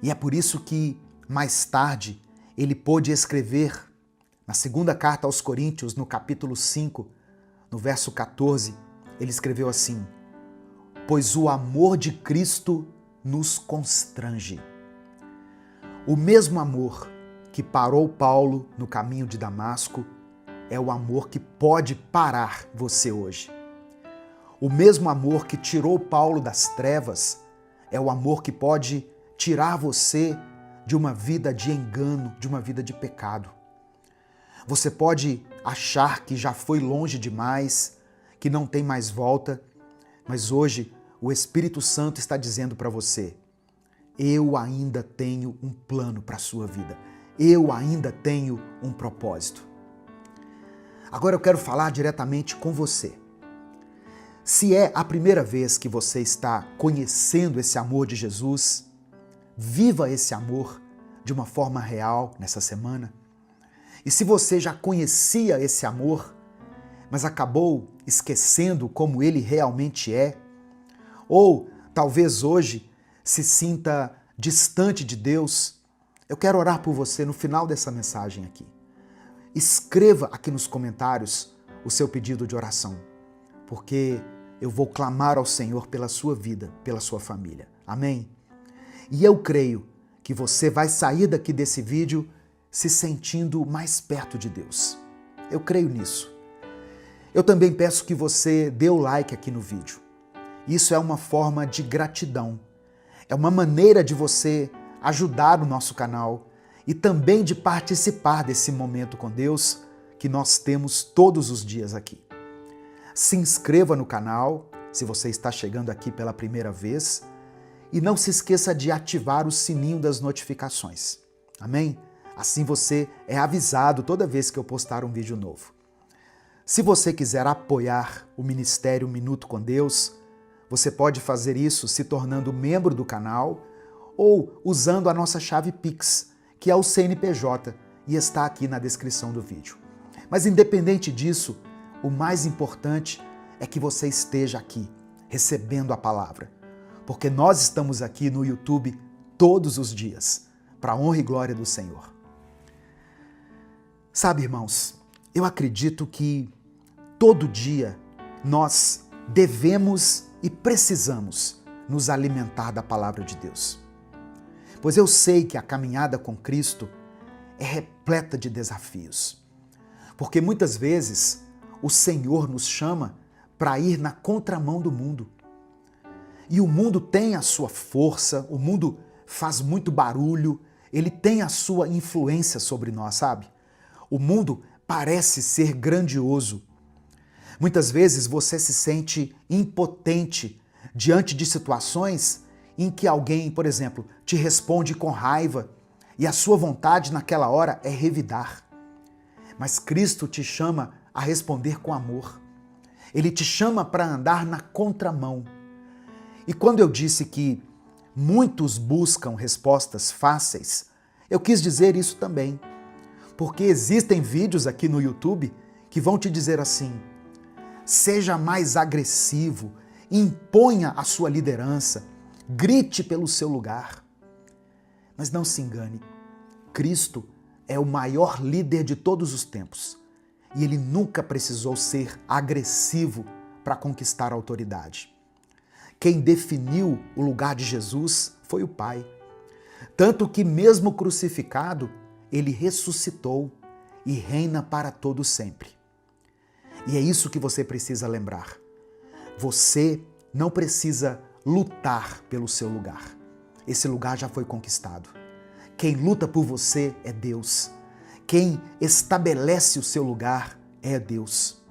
E é por isso que, mais tarde, ele pôde escrever na segunda carta aos Coríntios, no capítulo 5, no verso 14, ele escreveu assim: pois o amor de Cristo nos constrange. O mesmo amor que parou Paulo no caminho de Damasco é o amor que pode parar você hoje. O mesmo amor que tirou Paulo das trevas é o amor que pode tirar você de uma vida de engano, de uma vida de pecado. Você pode achar que já foi longe demais, que não tem mais volta, mas hoje o Espírito Santo está dizendo para você: eu ainda tenho um plano para a sua vida. Eu ainda tenho um propósito. Agora eu quero falar diretamente com você. Se é a primeira vez que você está conhecendo esse amor de Jesus, viva esse amor de uma forma real nessa semana. E se você já conhecia esse amor, mas acabou esquecendo como ele realmente é, ou talvez hoje se sinta distante de Deus, eu quero orar por você no final dessa mensagem aqui. Escreva aqui nos comentários o seu pedido de oração, porque eu vou clamar ao Senhor pela sua vida, pela sua família. Amém? E eu creio que você vai sair daqui desse vídeo se sentindo mais perto de Deus. Eu creio nisso. Eu também peço que você dê o like aqui no vídeo. Isso é uma forma de gratidão. É uma maneira de você ajudar o nosso canal e também de participar desse momento com Deus que nós temos todos os dias aqui. Se inscreva no canal, se você está chegando aqui pela primeira vez, e não se esqueça de ativar o sininho das notificações. Amém? Assim você é avisado toda vez que eu postar um vídeo novo. Se você quiser apoiar o Ministério Minuto com Deus, você pode fazer isso se tornando membro do canal ou usando a nossa chave Pix, que é o CNPJ, e está aqui na descrição do vídeo. Mas independente disso, o mais importante é que você esteja aqui, recebendo a palavra. Porque nós estamos aqui no YouTube todos os dias, para a honra e glória do Senhor. Sabe, irmãos, eu acredito que todo dia nós devemos e precisamos nos alimentar da palavra de Deus. Pois eu sei que a caminhada com Cristo é repleta de desafios. Porque muitas vezes o Senhor nos chama para ir na contramão do mundo. E o mundo tem a sua força, o mundo faz muito barulho, ele tem a sua influência sobre nós, sabe? O mundo parece ser grandioso. Muitas vezes você se sente impotente diante de situações em que alguém, por exemplo, te responde com raiva e a sua vontade naquela hora é revidar. Mas Cristo te chama a responder com amor. Ele te chama para andar na contramão. E quando eu disse que muitos buscam respostas fáceis, eu quis dizer isso também. Porque existem vídeos aqui no YouTube que vão te dizer assim: seja mais agressivo, imponha a sua liderança, grite pelo seu lugar. Mas não se engane, Cristo é o maior líder de todos os tempos e ele nunca precisou ser agressivo para conquistar a autoridade. Quem definiu o lugar de Jesus foi o Pai. Tanto que mesmo crucificado, ele ressuscitou e reina para todo sempre. E é isso que você precisa lembrar. Você não precisa lutar pelo seu lugar. Esse lugar já foi conquistado. Quem luta por você é Deus. Quem estabelece o seu lugar é Deus.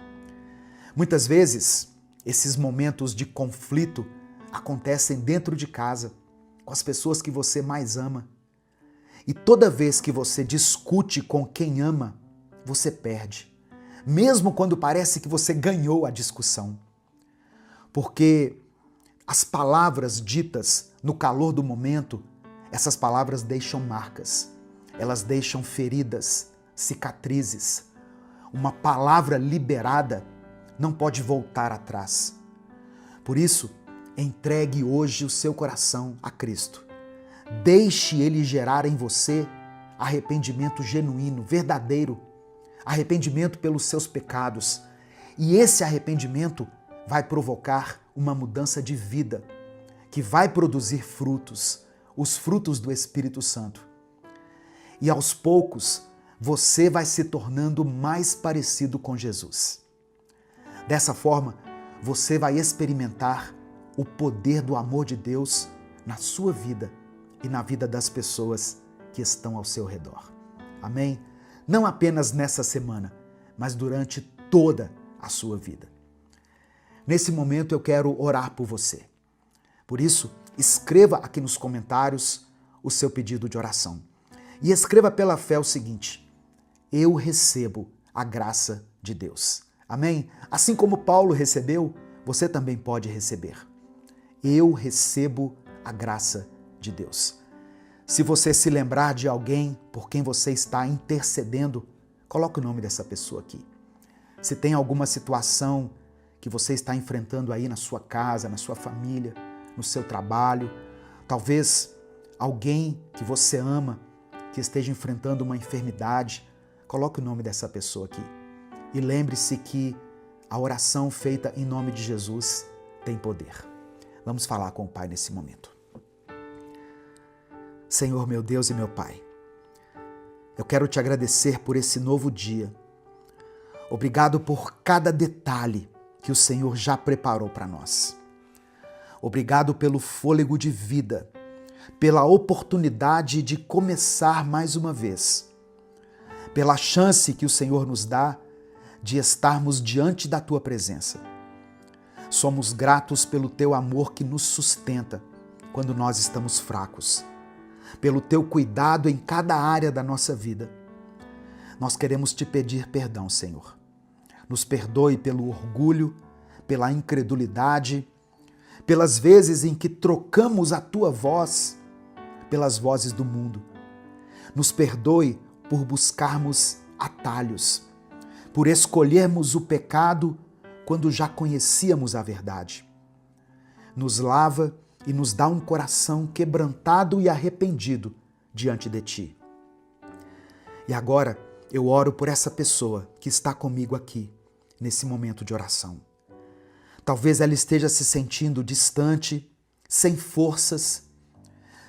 Muitas vezes, esses momentos de conflito acontecem dentro de casa, com as pessoas que você mais ama. E toda vez que você discute com quem ama, você perde. Mesmo quando parece que você ganhou a discussão. Porque as palavras ditas no calor do momento, Essas palavras deixam marcas, elas deixam feridas, cicatrizes. Uma palavra liberada não pode voltar atrás. Por isso, entregue hoje o seu coração a Cristo. Deixe Ele gerar em você arrependimento genuíno, verdadeiro, arrependimento pelos seus pecados. E esse arrependimento vai provocar uma mudança de vida, que vai produzir frutos, os frutos do Espírito Santo. E aos poucos, você vai se tornando mais parecido com Jesus. Dessa forma, você vai experimentar o poder do amor de Deus na sua vida e na vida das pessoas que estão ao seu redor. Amém? Não apenas nessa semana, mas durante toda a sua vida. Nesse momento eu quero orar por você. Por isso, escreva aqui nos comentários o seu pedido de oração. E escreva pela fé o seguinte: eu recebo a graça de Deus. Amém? Assim como Paulo recebeu, você também pode receber. Eu recebo a graça de Deus. Se você se lembrar de alguém por quem você está intercedendo, coloque o nome dessa pessoa aqui. Se tem alguma situação que você está enfrentando aí na sua casa, na sua família, no seu trabalho, talvez alguém que você ama, que esteja enfrentando uma enfermidade, coloque o nome dessa pessoa aqui. E lembre-se que a oração feita em nome de Jesus tem poder. Vamos falar com o Pai nesse momento. Senhor, meu Deus e meu Pai, eu quero te agradecer por esse novo dia. Obrigado por cada detalhe que o Senhor já preparou para nós. Obrigado pelo fôlego de vida, pela oportunidade de começar mais uma vez, pela chance que o Senhor nos dá de estarmos diante da Tua presença. Somos gratos pelo Teu amor que nos sustenta quando nós estamos fracos, pelo Teu cuidado em cada área da nossa vida. Nós queremos Te pedir perdão, Senhor. Nos perdoe pelo orgulho, pela incredulidade, pelas vezes em que trocamos a Tua voz pelas vozes do mundo. Nos perdoe por buscarmos atalhos, por escolhermos o pecado quando já conhecíamos a verdade. Nos lava e nos dá um coração quebrantado e arrependido diante de Ti. E agora eu oro por essa pessoa que está comigo aqui, nesse momento de oração. Talvez ela esteja se sentindo distante, sem forças,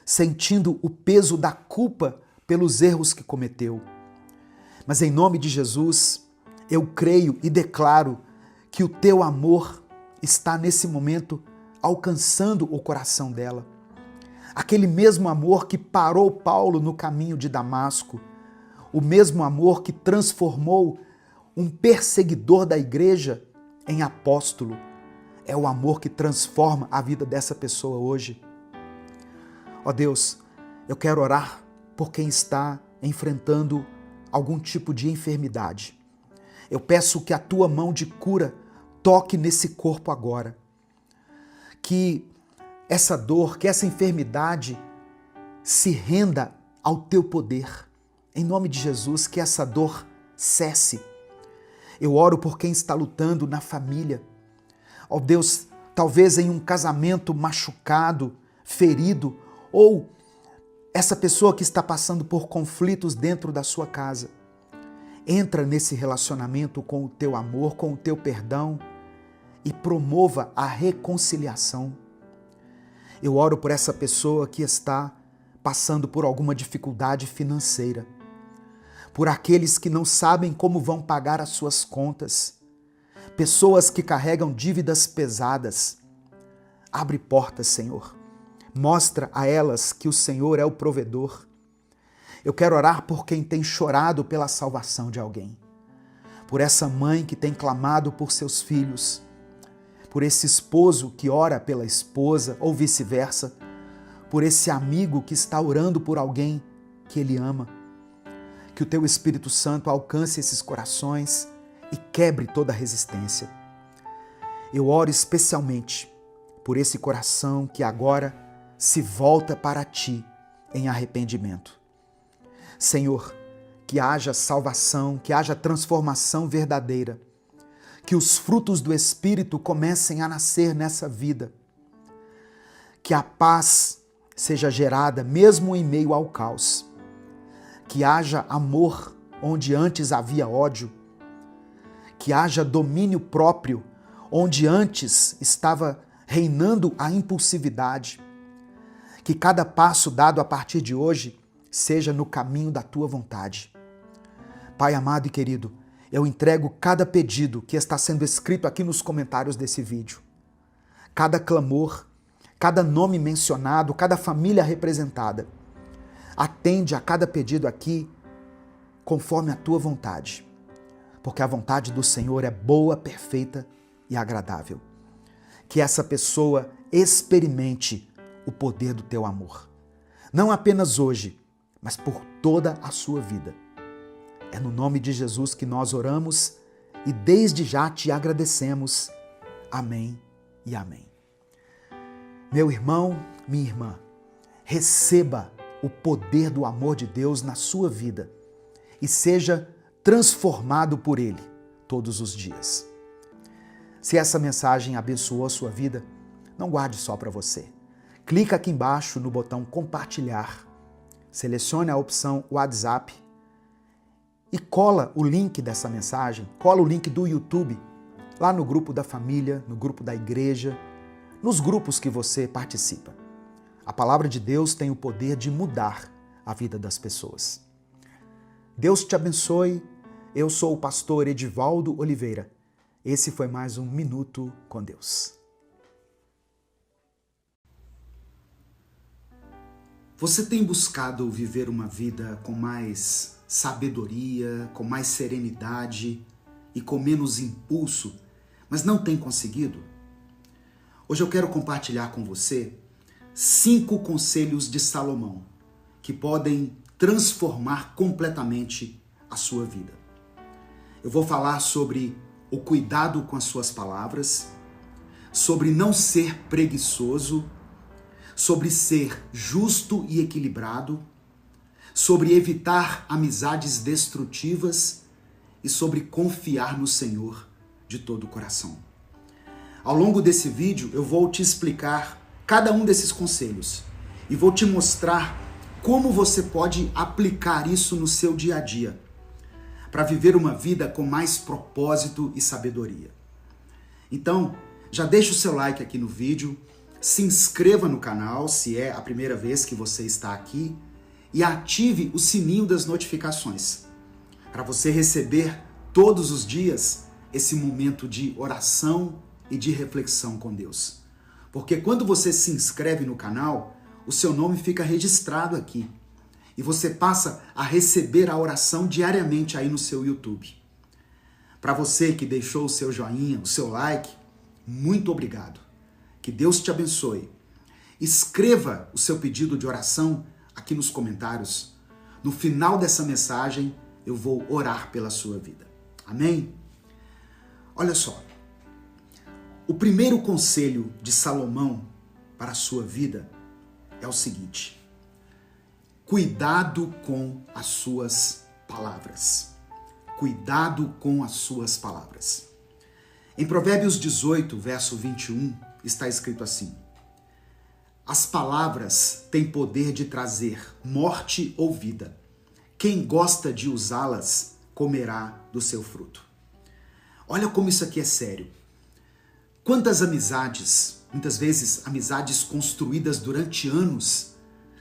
sentindo o peso da culpa pelos erros que cometeu. Mas em nome de Jesus, eu creio e declaro que o Teu amor está nesse momento alcançando o coração dela. Aquele mesmo amor que parou Paulo no caminho de Damasco, o mesmo amor que transformou um perseguidor da igreja em apóstolo, é o amor que transforma a vida dessa pessoa hoje. Ó Deus, eu quero orar por quem está enfrentando algum tipo de enfermidade. Eu peço que a Tua mão de cura toque nesse corpo agora. Que essa dor, que essa enfermidade se renda ao Teu poder. Em nome de Jesus, que essa dor cesse. Eu oro por quem está lutando na família. Ó Deus, talvez em um casamento machucado, ferido, ou essa pessoa que está passando por conflitos dentro da sua casa. Entra nesse relacionamento com o Teu amor, com o Teu perdão e promova a reconciliação. Eu oro por essa pessoa que está passando por alguma dificuldade financeira, por aqueles que não sabem como vão pagar as suas contas, pessoas que carregam dívidas pesadas. Abre portas, Senhor. Mostra a elas que o Senhor é o provedor. Eu quero orar por quem tem chorado pela salvação de alguém, por essa mãe que tem clamado por seus filhos, por esse esposo que ora pela esposa ou vice-versa, por esse amigo que está orando por alguém que ele ama. Que o Teu Espírito Santo alcance esses corações e quebre toda a resistência. Eu oro especialmente por esse coração que agora se volta para Ti em arrependimento. Senhor, que haja salvação, que haja transformação verdadeira, que os frutos do Espírito comecem a nascer nessa vida, que a paz seja gerada mesmo em meio ao caos, que haja amor onde antes havia ódio, que haja domínio próprio onde antes estava reinando a impulsividade, que cada passo dado a partir de hoje seja no caminho da tua vontade. Pai amado e querido, eu entrego cada pedido que está sendo escrito aqui nos comentários desse vídeo. Cada clamor, cada nome mencionado, cada família representada. Atende a cada pedido aqui conforme a tua vontade. Porque a vontade do Senhor é boa, perfeita e agradável. Que essa pessoa experimente o poder do teu amor. Não apenas hoje, mas por toda a sua vida. É no nome de Jesus que nós oramos e desde já te agradecemos. Amém e amém. Meu irmão, minha irmã, receba o poder do amor de Deus na sua vida e seja transformado por Ele todos os dias. Se essa mensagem abençoou a sua vida, não guarde só para você. Clica aqui embaixo no botão compartilhar, selecione a opção WhatsApp e cola o link dessa mensagem, cola o link do YouTube lá no grupo da família, no grupo da igreja, nos grupos que você participa. A palavra de Deus tem o poder de mudar a vida das pessoas. Deus te abençoe. Eu sou o pastor Edivaldo Oliveira. Esse foi mais um Minuto com Deus. Você tem buscado viver uma vida com mais sabedoria, com mais serenidade e com menos impulso, mas não tem conseguido? Hoje eu quero compartilhar com você 5 conselhos de Salomão que podem transformar completamente a sua vida. Eu vou falar sobre o cuidado com as suas palavras, sobre não ser preguiçoso, sobre ser justo e equilibrado, sobre evitar amizades destrutivas e sobre confiar no Senhor de todo o coração. Ao longo desse vídeo eu vou te explicar cada um desses conselhos e vou te mostrar como você pode aplicar isso no seu dia a dia para viver uma vida com mais propósito e sabedoria. Então, já deixa o seu like aqui no vídeo, se inscreva no canal se é a primeira vez que você está aqui e ative o sininho das notificações para você receber todos os dias esse momento de oração e de reflexão com Deus. Porque quando você se inscreve no canal, o seu nome fica registrado aqui e você passa a receber a oração diariamente aí no seu YouTube. Para você que deixou o seu joinha, o seu like, muito obrigado. Que Deus te abençoe. Escreva o seu pedido de oração aqui nos comentários. No final dessa mensagem, eu vou orar pela sua vida. Amém? Olha só. O primeiro conselho de Salomão para a sua vida é o seguinte: cuidado com as suas palavras. Cuidado com as suas palavras. Em Provérbios 18, verso 21, está escrito assim: as palavras têm poder de trazer morte ou vida. Quem gosta de usá-las comerá do seu fruto. Olha como isso aqui é sério. Quantas amizades, muitas vezes amizades construídas durante anos,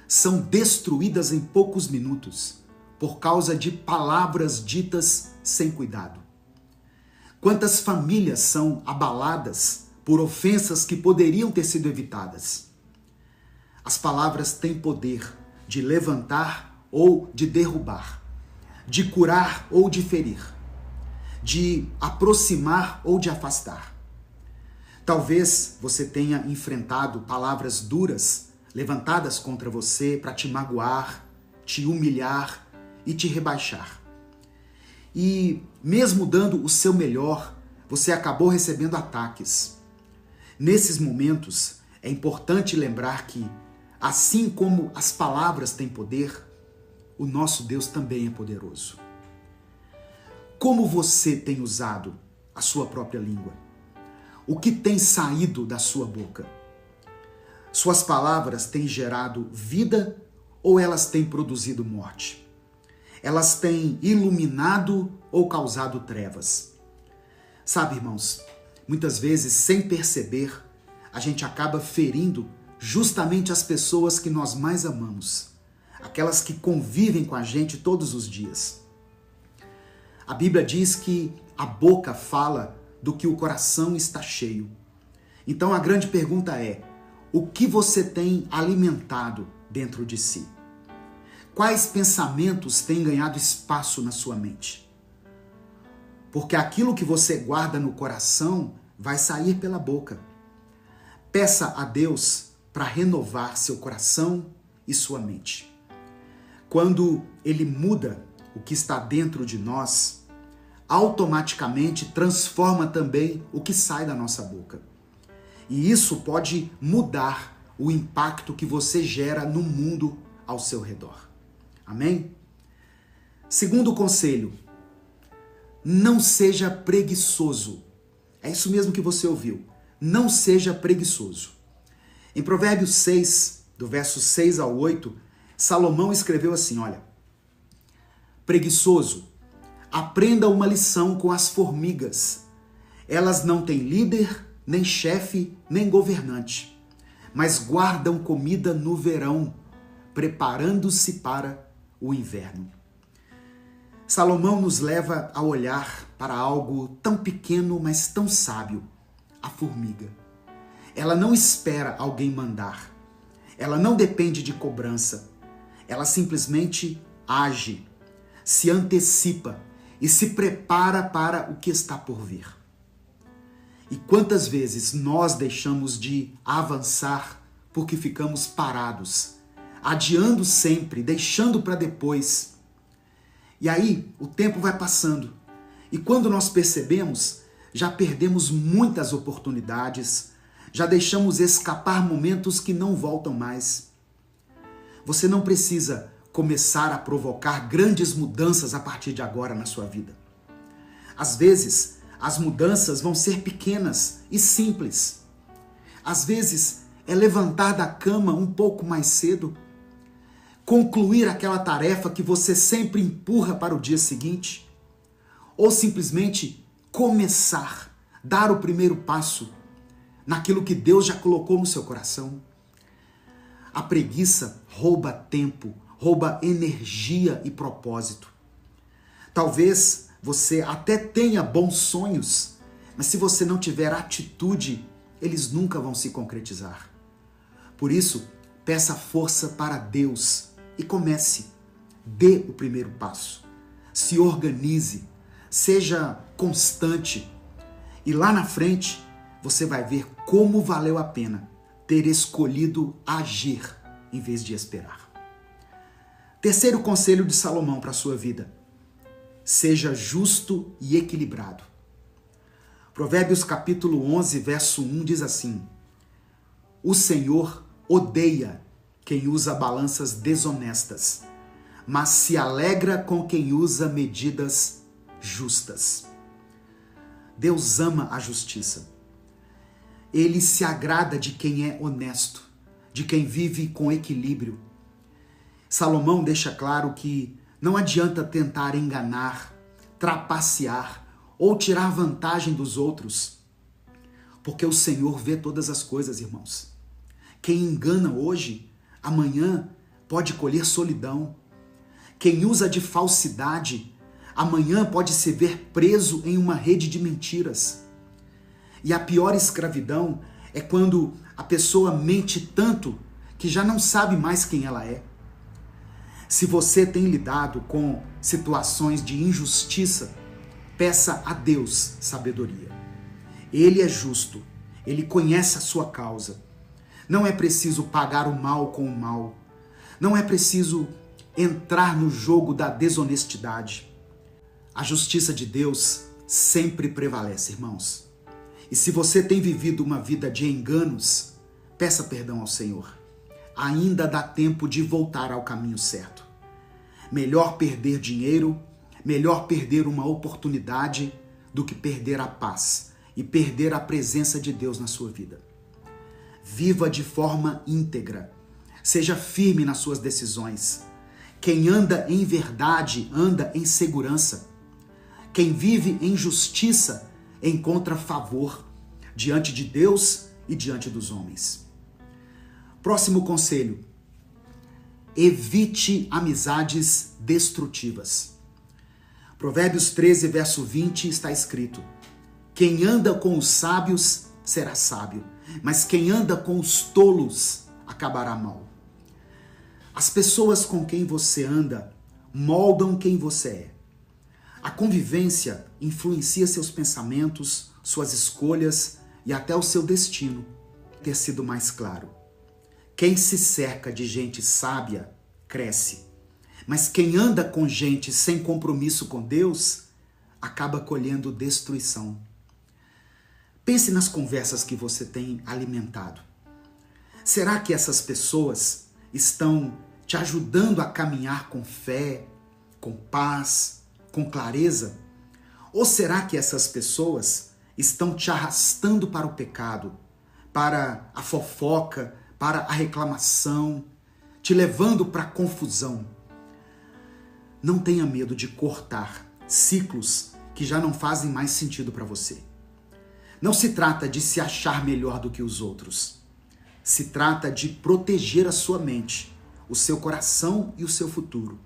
são destruídas em poucos minutos por causa de palavras ditas sem cuidado. Quantas famílias são abaladas por ofensas que poderiam ter sido evitadas. As palavras têm poder de levantar ou de derrubar, de curar ou de ferir, de aproximar ou de afastar. Talvez você tenha enfrentado palavras duras levantadas contra você para te magoar, te humilhar e te rebaixar. E mesmo dando o seu melhor, você acabou recebendo ataques. Nesses momentos, é importante lembrar que Assim como as palavras têm poder, o nosso Deus também é poderoso. Como você tem usado a sua própria língua? O que tem saído da sua boca? Suas palavras têm gerado vida ou elas têm produzido morte? Elas têm iluminado ou causado trevas? Sabe, irmãos, muitas vezes, sem perceber, a gente acaba ferindo justamente as pessoas que nós mais amamos, aquelas que convivem com a gente todos os dias. A Bíblia diz que a boca fala do que o coração está cheio. Então a grande pergunta é: o que você tem alimentado dentro de si? Quais pensamentos têm ganhado espaço na sua mente? Porque aquilo que você guarda no coração vai sair pela boca. Peça a Deus para renovar seu coração e sua mente. Quando Ele muda o que está dentro de nós, automaticamente transforma também o que sai da nossa boca. E isso pode mudar o impacto que você gera no mundo ao seu redor. Amém? Segundo conselho, não seja preguiçoso. É isso mesmo que você ouviu. Não seja preguiçoso. Em Provérbios 6, do verso 6 ao 8, Salomão escreveu assim, olha: preguiçoso, aprenda uma lição com as formigas. Elas não têm líder, nem chefe, nem governante, mas guardam comida no verão, preparando-se para o inverno. Salomão nos leva a olhar para algo tão pequeno, mas tão sábio: a formiga. Ela não espera alguém mandar. Ela não depende de cobrança. Ela simplesmente age, se antecipa e se prepara para o que está por vir. E quantas vezes nós deixamos de avançar porque ficamos parados, adiando sempre, deixando para depois. E aí o tempo vai passando. E quando nós percebemos, já perdemos muitas oportunidades, já deixamos escapar momentos que não voltam mais. Você não precisa começar a provocar grandes mudanças a partir de agora na sua vida. Às vezes, as mudanças vão ser pequenas e simples. Às vezes, é levantar da cama um pouco mais cedo, concluir aquela tarefa que você sempre empurra para o dia seguinte, ou simplesmente começar, dar o primeiro passo naquilo que Deus já colocou no seu coração. A preguiça rouba tempo, rouba energia e propósito. Talvez você até tenha bons sonhos, mas se você não tiver atitude, eles nunca vão se concretizar. Por isso, peça força para Deus e comece. Dê o primeiro passo. Se organize, seja constante. E lá na frente, você vai ver como valeu a pena ter escolhido agir em vez de esperar. Terceiro conselho de Salomão para a sua vida: seja justo e equilibrado. Provérbios capítulo 11, verso 1 diz assim: o Senhor odeia quem usa balanças desonestas, mas se alegra com quem usa medidas justas. Deus ama a justiça. Ele se agrada de quem é honesto, de quem vive com equilíbrio. Salomão deixa claro que não adianta tentar enganar, trapacear ou tirar vantagem dos outros, porque o Senhor vê todas as coisas, irmãos. Quem engana hoje, amanhã pode colher solidão. Quem usa de falsidade, amanhã pode se ver preso em uma rede de mentiras. E a pior escravidão é quando a pessoa mente tanto que já não sabe mais quem ela é. Se você tem lidado com situações de injustiça, peça a Deus sabedoria. Ele é justo, ele conhece a sua causa. Não é preciso pagar o mal com o mal. Não é preciso entrar no jogo da desonestidade. A justiça de Deus sempre prevalece, irmãos. E se você tem vivido uma vida de enganos, peça perdão ao Senhor. ainda dá tempo de voltar ao caminho certo. Melhor perder dinheiro, melhor perder uma oportunidade do que perder a paz e perder a presença de Deus na sua vida. Viva de forma íntegra. Seja firme nas suas decisões. Quem anda em verdade, anda em segurança. Quem vive em justiça, encontra favor diante de Deus e diante dos homens. Próximo conselho. Evite amizades destrutivas. Provérbios 13, verso 20 está escrito: quem anda com os sábios será sábio, mas quem anda com os tolos acabará mal. As pessoas com quem você anda moldam quem você é. A convivência influencia seus pensamentos, suas escolhas e até o seu destino. Ter sido mais claro. Quem se cerca de gente sábia, cresce. Mas quem anda com gente sem compromisso com Deus, acaba colhendo destruição. Pense nas conversas que você tem alimentado. Será que essas pessoas estão te ajudando a caminhar com fé, com paz, com clareza? Ou será que essas pessoas estão te arrastando para o pecado, para a fofoca, para a reclamação, te levando para a confusão? Não tenha medo de cortar ciclos que já não fazem mais sentido para você. Não se trata de se achar melhor do que os outros. Se trata de proteger a sua mente, o seu coração e o seu futuro.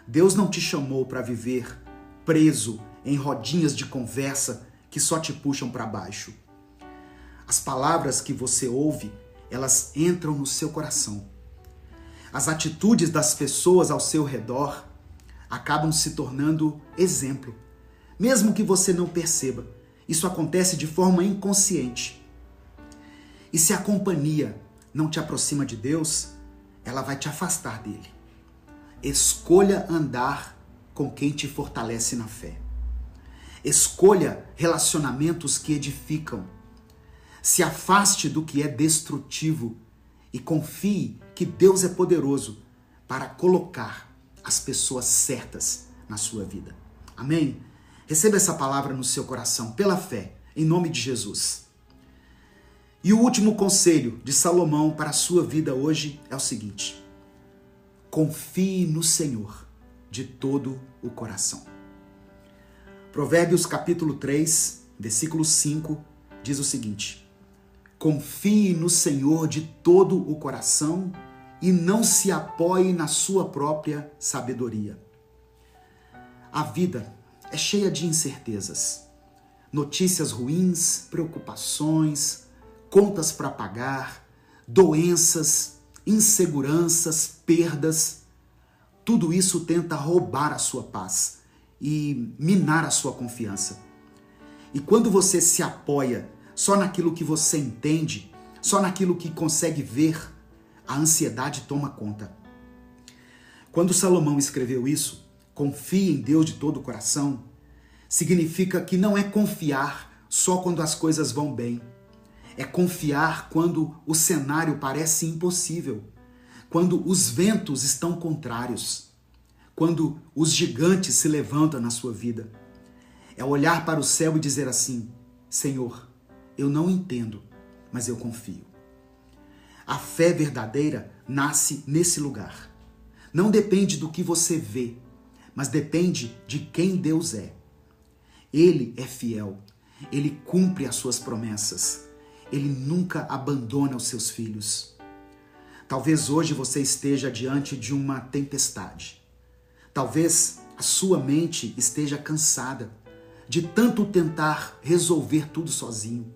Deus não te chamou para viver preso em rodinhas de conversa que só te puxam para baixo. As palavras que você ouve, elas entram no seu coração. As atitudes das pessoas ao seu redor acabam se tornando exemplo. Mesmo que você não perceba, isso acontece de forma inconsciente. E se a companhia não te aproxima de Deus, ela vai te afastar dele. Escolha andar com quem te fortalece na fé. Escolha relacionamentos que edificam. Se afaste do que é destrutivo e confie que Deus é poderoso para colocar as pessoas certas na sua vida. Amém? Receba essa palavra no seu coração pela fé, em nome de Jesus. E o último conselho de Salomão para a sua vida hoje é o seguinte: confie no Senhor de todo o coração. Provérbios capítulo 3, versículo 5, diz o seguinte: confie no Senhor de todo o coração e não se apoie na sua própria sabedoria. A vida é cheia de incertezas, notícias ruins, preocupações, contas para pagar, doenças, inseguranças, perdas. Tudo isso tenta roubar a sua paz e minar a sua confiança. E quando você se apoia só naquilo que você entende, só naquilo que consegue ver, a ansiedade toma conta. Quando Salomão escreveu isso, confie em Deus de todo o coração, significa que não é confiar só quando as coisas vão bem. É confiar quando o cenário parece impossível, quando os ventos estão contrários, quando os gigantes se levantam na sua vida. É olhar para o céu e dizer assim: Senhor, eu não entendo, mas eu confio. A fé verdadeira nasce nesse lugar. Não depende do que você vê, mas depende de quem Deus é. Ele é fiel, ele cumpre as suas promessas, ele nunca abandona os seus filhos. Talvez hoje você esteja diante de uma tempestade. Talvez a sua mente esteja cansada de tanto tentar resolver tudo sozinho.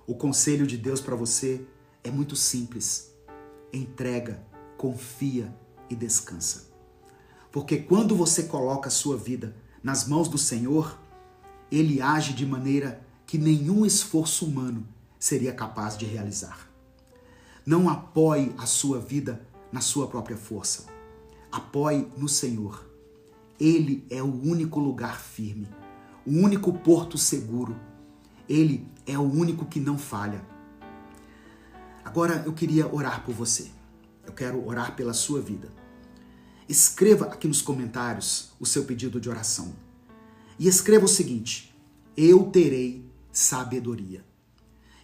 O conselho de Deus para você é muito simples. Entrega, confia e descansa. Porque quando você coloca a sua vida nas mãos do Senhor, Ele age de maneira que nenhum esforço humano seria capaz de realizar. Não apoie a sua vida na sua própria força. Apoie no Senhor. Ele é o único lugar firme, o único porto seguro. Ele é o único que não falha. Agora eu queria orar por você. Eu quero orar pela sua vida. Escreva aqui nos comentários o seu pedido de oração. E escreva o seguinte: eu terei sabedoria.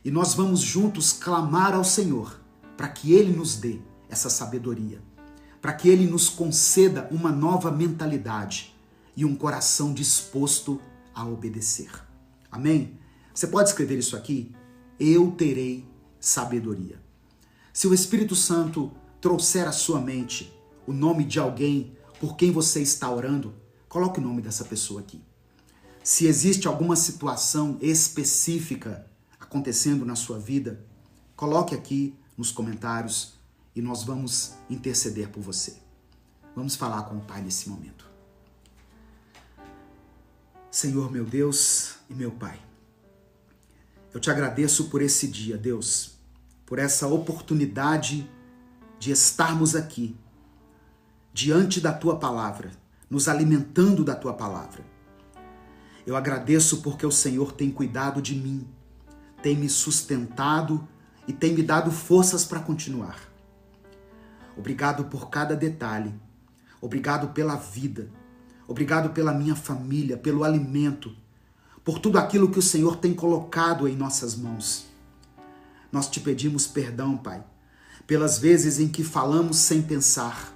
E nós vamos juntos clamar ao Senhor para que Ele nos dê essa sabedoria, para que Ele nos conceda uma nova mentalidade e um coração disposto a obedecer. Amém? Você pode escrever isso aqui? Eu terei sabedoria. Se o Espírito Santo trouxer à sua mente o nome de alguém por quem você está orando, coloque o nome dessa pessoa aqui. Se existe alguma situação específica acontecendo na sua vida, coloque aqui nos comentários e nós vamos interceder por você. Vamos falar com o Pai nesse momento. Senhor, meu Deus e meu Pai, eu te agradeço por esse dia, Deus, por essa oportunidade de estarmos aqui, diante da Tua Palavra, nos alimentando da Tua Palavra. Eu agradeço porque o Senhor tem cuidado de mim, tem me sustentado e tem me dado forças para continuar. Obrigado por cada detalhe, obrigado pela vida, obrigado pela minha família, pelo alimento, por tudo aquilo que o Senhor tem colocado em nossas mãos. Nós te pedimos perdão, Pai, pelas vezes em que falamos sem pensar,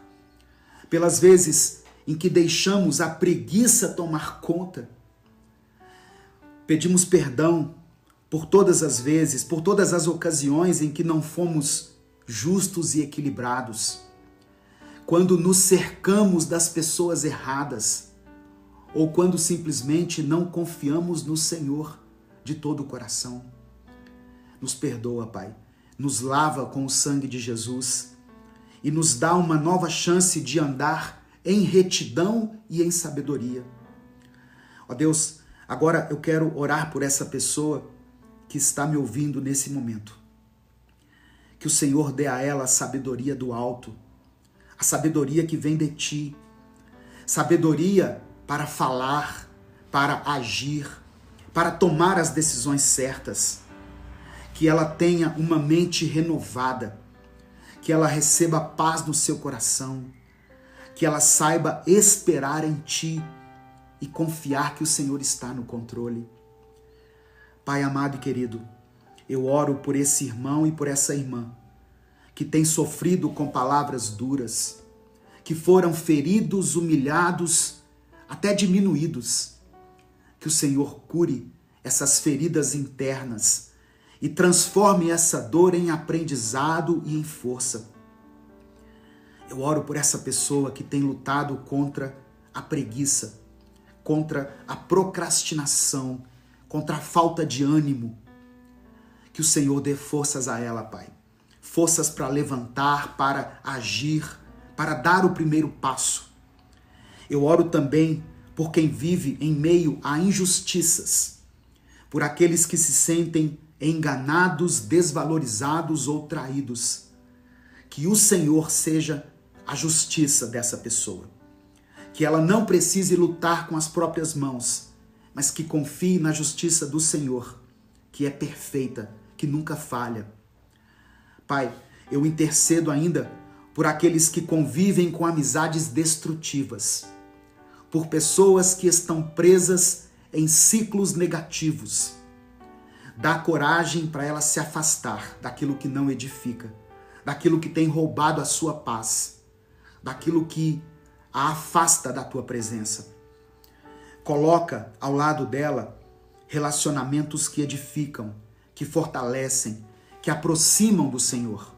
pelas vezes em que deixamos a preguiça tomar conta. Pedimos perdão por todas as vezes, por todas as ocasiões em que não fomos justos e equilibrados, quando nos cercamos das pessoas erradas, ou quando simplesmente não confiamos no Senhor de todo o coração. Nos perdoa, Pai, nos lava com o sangue de Jesus e nos dá uma nova chance de andar em retidão e em sabedoria. Ó Deus, agora eu quero orar por essa pessoa que está me ouvindo nesse momento. Que o Senhor dê a ela a sabedoria do alto, a sabedoria que vem de Ti, sabedoria para falar, para agir, para tomar as decisões certas. Que ela tenha uma mente renovada, que ela receba paz no seu coração, que ela saiba esperar em Ti e confiar que o Senhor está no controle. Pai amado e querido, eu oro por esse irmão e por essa irmã que tem sofrido com palavras duras, que foram feridos, humilhados, até diminuídos. Que o Senhor cure essas feridas internas e transforme essa dor em aprendizado e em força. Eu oro por essa pessoa que tem lutado contra a preguiça, contra a procrastinação, contra a falta de ânimo. Que o Senhor dê forças a ela, Pai. Forças para levantar, para agir, para dar o primeiro passo. Eu oro também por quem vive em meio a injustiças, por aqueles que se sentem enganados, desvalorizados ou traídos. Que o Senhor seja a justiça dessa pessoa. Que ela não precise lutar com as próprias mãos, mas que confie na justiça do Senhor, que é perfeita, que nunca falha. Pai, eu intercedo ainda por aqueles que convivem com amizades destrutivas, por pessoas que estão presas em ciclos negativos. Dá coragem para ela se afastar daquilo que não edifica, daquilo que tem roubado a sua paz, daquilo que a afasta da tua presença. Coloca ao lado dela relacionamentos que edificam, que fortalecem, que aproximam do Senhor.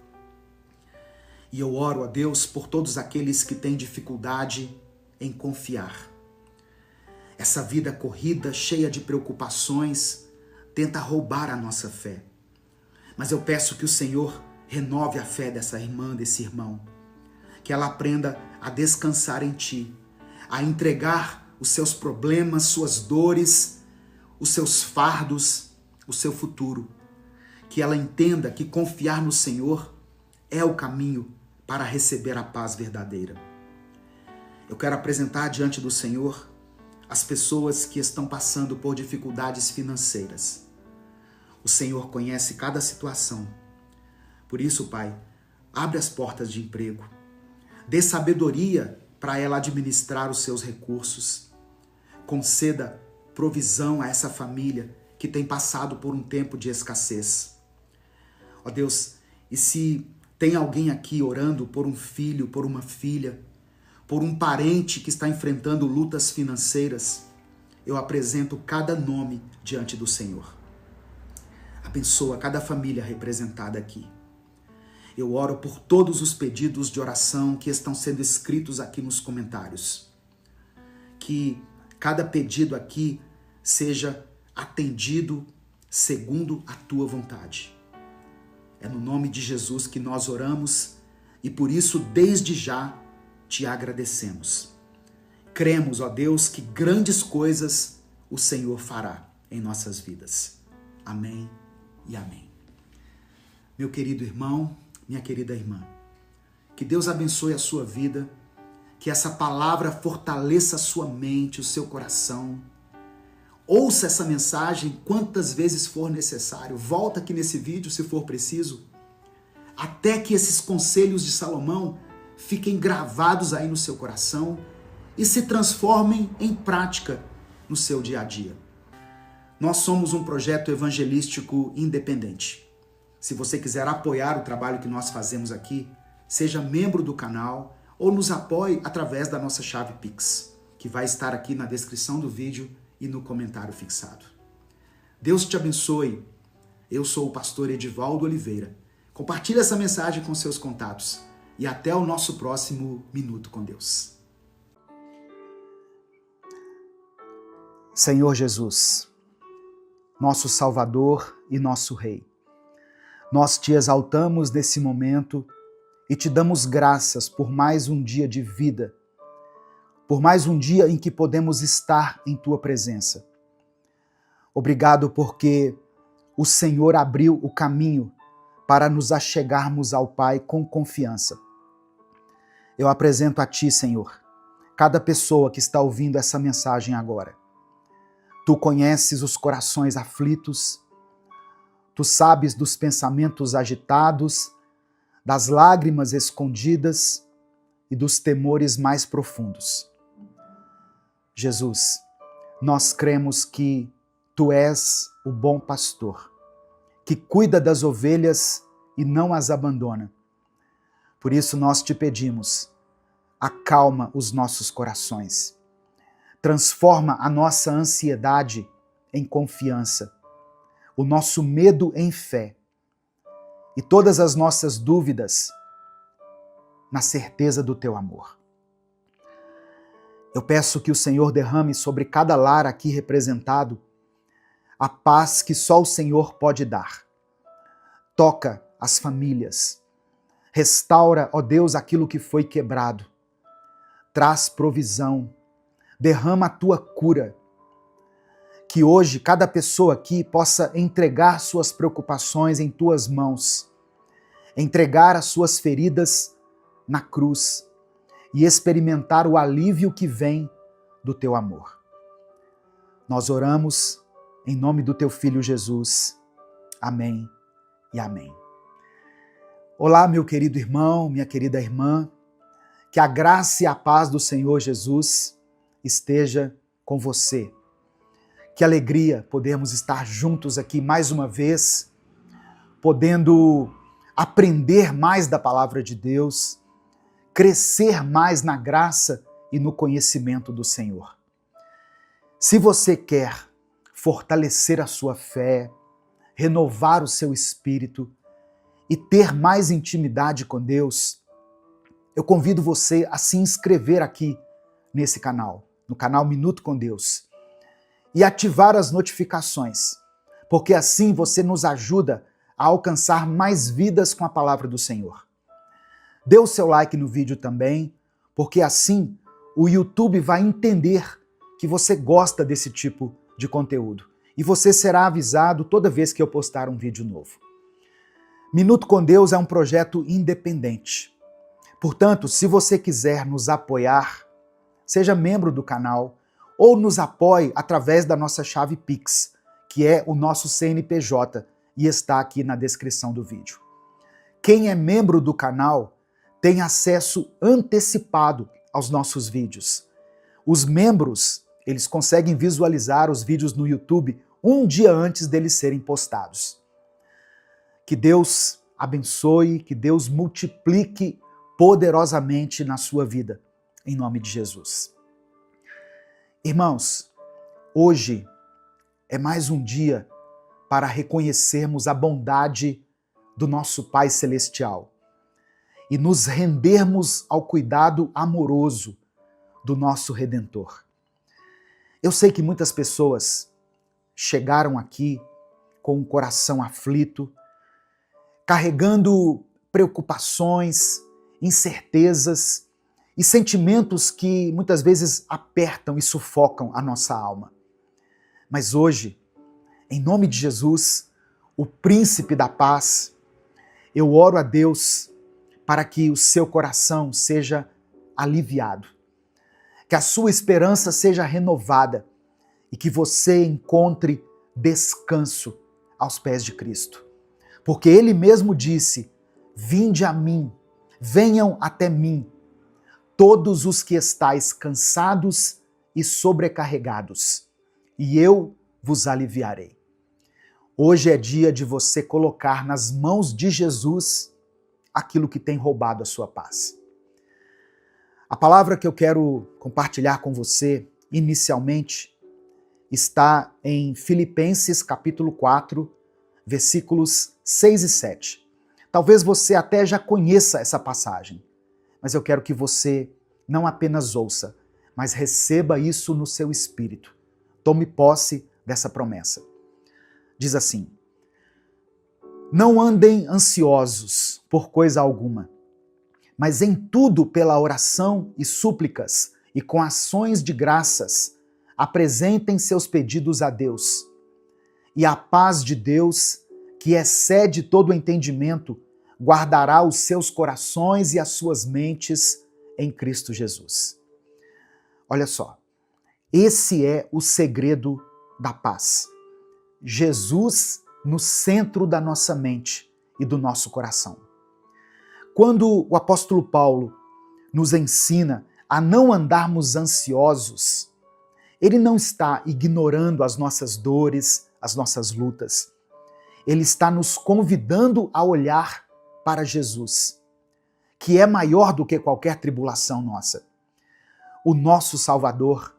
E eu oro a Deus por todos aqueles que têm dificuldade em confiar. Essa vida corrida, cheia de preocupações, tenta roubar a nossa fé. Mas eu peço que o Senhor renove a fé dessa irmã, desse irmão. Que ela aprenda a descansar em Ti, a entregar os seus problemas, suas dores, os seus fardos, o seu futuro. Que ela entenda que confiar no Senhor é o caminho para receber a paz verdadeira. Eu quero apresentar diante do Senhor as pessoas que estão passando por dificuldades financeiras. O Senhor conhece cada situação. Por isso, Pai, abre as portas de emprego. Dê sabedoria para ela administrar os seus recursos. Conceda provisão a essa família que tem passado por um tempo de escassez. Ó Deus, e se tem alguém aqui orando por um filho, por uma filha, por um parente que está enfrentando lutas financeiras, eu apresento cada nome diante do Senhor. Abençoa cada família representada aqui. Eu oro por todos os pedidos de oração que estão sendo escritos aqui nos comentários. Que cada pedido aqui seja atendido segundo a tua vontade. É no nome de Jesus que nós oramos e por isso, desde já, te agradecemos. Cremos, ó Deus, que grandes coisas o Senhor fará em nossas vidas. Amém e amém. Meu querido irmão, minha querida irmã, que Deus abençoe a sua vida, que essa palavra fortaleça a sua mente, o seu coração. Ouça essa mensagem quantas vezes for necessário. Volta aqui nesse vídeo se for preciso, até que esses conselhos de Salomão fiquem gravados aí no seu coração e se transformem em prática no seu dia a dia. Nós somos um projeto evangelístico independente. Se você quiser apoiar o trabalho que nós fazemos aqui, seja membro do canal ou nos apoie através da nossa chave Pix, que vai estar aqui na descrição do vídeo e no comentário fixado. Deus te abençoe. Eu sou o pastor Edivaldo Oliveira. Compartilhe essa mensagem com seus contatos e até o nosso próximo Minuto com Deus. Senhor Jesus, nosso Salvador e nosso Rei, nós te exaltamos nesse momento e te damos graças por mais um dia de vida, por mais um dia em que podemos estar em tua presença. Obrigado porque o Senhor abriu o caminho para nos achegarmos ao Pai com confiança. Eu apresento a ti, Senhor, cada pessoa que está ouvindo essa mensagem agora. Tu conheces os corações aflitos, tu sabes dos pensamentos agitados, das lágrimas escondidas e dos temores mais profundos. Jesus, nós cremos que tu és o bom pastor, que cuida das ovelhas e não as abandona. Por isso nós te pedimos, acalma os nossos corações. Transforma a nossa ansiedade em confiança, o nosso medo em fé e todas as nossas dúvidas na certeza do teu amor. Eu peço que o Senhor derrame sobre cada lar aqui representado a paz que só o Senhor pode dar. Toca as famílias, restaura, ó Deus, aquilo que foi quebrado, traz provisão, derrama a tua cura. Que hoje cada pessoa aqui possa entregar suas preocupações em tuas mãos, entregar as suas feridas na cruz e experimentar o alívio que vem do teu amor. Nós oramos em nome do teu Filho Jesus. Amém e amém. Olá, meu querido irmão, minha querida irmã, que a graça e a paz do Senhor Jesus esteja com você. Que alegria podermos estar juntos aqui mais uma vez, podendo aprender mais da palavra de Deus, crescer mais na graça e no conhecimento do Senhor. Se você quer fortalecer a sua fé, renovar o seu espírito e ter mais intimidade com Deus, eu convido você a se inscrever aqui nesse canal, no canal Minuto com Deus, e ativar as notificações, porque assim você nos ajuda a alcançar mais vidas com a palavra do Senhor. Dê o seu like no vídeo também, porque assim o YouTube vai entender que você gosta desse tipo de conteúdo e você será avisado toda vez que eu postar um vídeo novo. Minuto com Deus é um projeto independente. Portanto, se você quiser nos apoiar, seja membro do canal ou nos apoie através da nossa chave Pix, que é o nosso CNPJ e está aqui na descrição do vídeo. Quem é membro do canal tem acesso antecipado aos nossos vídeos. Os membros, eles conseguem visualizar os vídeos no YouTube um dia antes deles serem postados. Que Deus abençoe, que Deus multiplique poderosamente na sua vida, em nome de Jesus. Irmãos, hoje é mais um dia para reconhecermos a bondade do nosso Pai Celestial e nos rendermos ao cuidado amoroso do nosso Redentor. Eu sei que muitas pessoas chegaram aqui com um coração aflito, carregando preocupações, incertezas e sentimentos que muitas vezes apertam e sufocam a nossa alma. Mas hoje, em nome de Jesus, o Príncipe da Paz, eu oro a Deus para que o seu coração seja aliviado, que a sua esperança seja renovada e que você encontre descanso aos pés de Cristo. Porque Ele mesmo disse: vinde a mim, venham até mim, todos os que estáis cansados e sobrecarregados, e eu vos aliviarei. Hoje é dia de você colocar nas mãos de Jesus aquilo que tem roubado a sua paz. A palavra que eu quero compartilhar com você, inicialmente, está em Filipenses capítulo 4, versículos 6 e 7. Talvez você até já conheça essa passagem, mas eu quero que você não apenas ouça, mas receba isso no seu espírito. Tome posse dessa promessa. Diz assim: não andem ansiosos por coisa alguma, mas em tudo pela oração e súplicas e com ações de graças apresentem seus pedidos a Deus. E a paz de Deus, que excede todo o entendimento, guardará os seus corações e as suas mentes em Cristo Jesus. Olha só, esse é o segredo da paz. Jesus no centro da nossa mente e do nosso coração. Quando o apóstolo Paulo nos ensina a não andarmos ansiosos, ele não está ignorando as nossas dores, as nossas lutas. Ele está nos convidando a olhar para Jesus, que é maior do que qualquer tribulação nossa. O nosso Salvador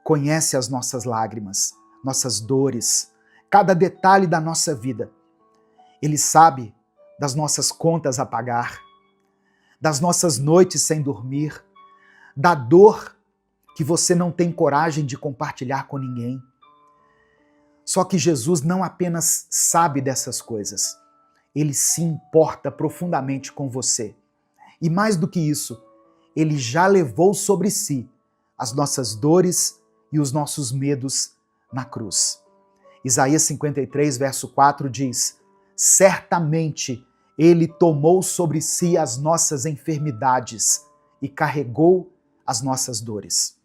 conhece as nossas lágrimas, nossas dores, cada detalhe da nossa vida. Ele sabe das nossas contas a pagar, das nossas noites sem dormir, da dor que você não tem coragem de compartilhar com ninguém. Só que Jesus não apenas sabe dessas coisas, ele se importa profundamente com você. E mais do que isso, ele já levou sobre si as nossas dores e os nossos medos na cruz. Isaías 53, verso 4 diz: certamente ele tomou sobre si as nossas enfermidades e carregou as nossas dores.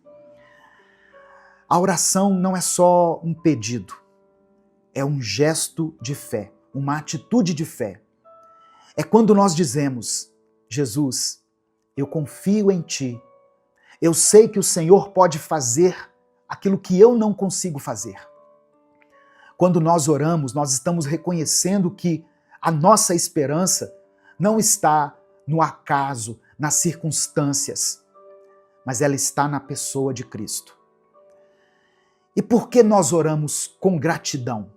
A oração não é só um pedido, é um gesto de fé, uma atitude de fé. É quando nós dizemos: Jesus, eu confio em Ti, eu sei que o Senhor pode fazer aquilo que eu não consigo fazer. Quando nós oramos, nós estamos reconhecendo que a nossa esperança não está no acaso, nas circunstâncias, mas ela está na pessoa de Cristo. E por que nós oramos com gratidão?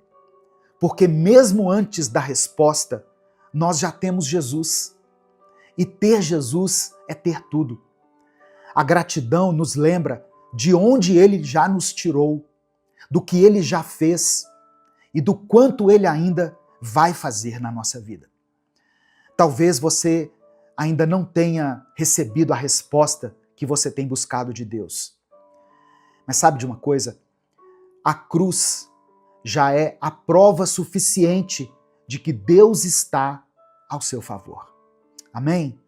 Porque mesmo antes da resposta, nós já temos Jesus. E ter Jesus é ter tudo. A gratidão nos lembra de onde Ele já nos tirou, do que Ele já fez e do quanto Ele ainda vai fazer na nossa vida. Talvez você ainda não tenha recebido a resposta que você tem buscado de Deus. Mas sabe de uma coisa? A cruz já é a prova suficiente de que Deus está ao seu favor. Amém?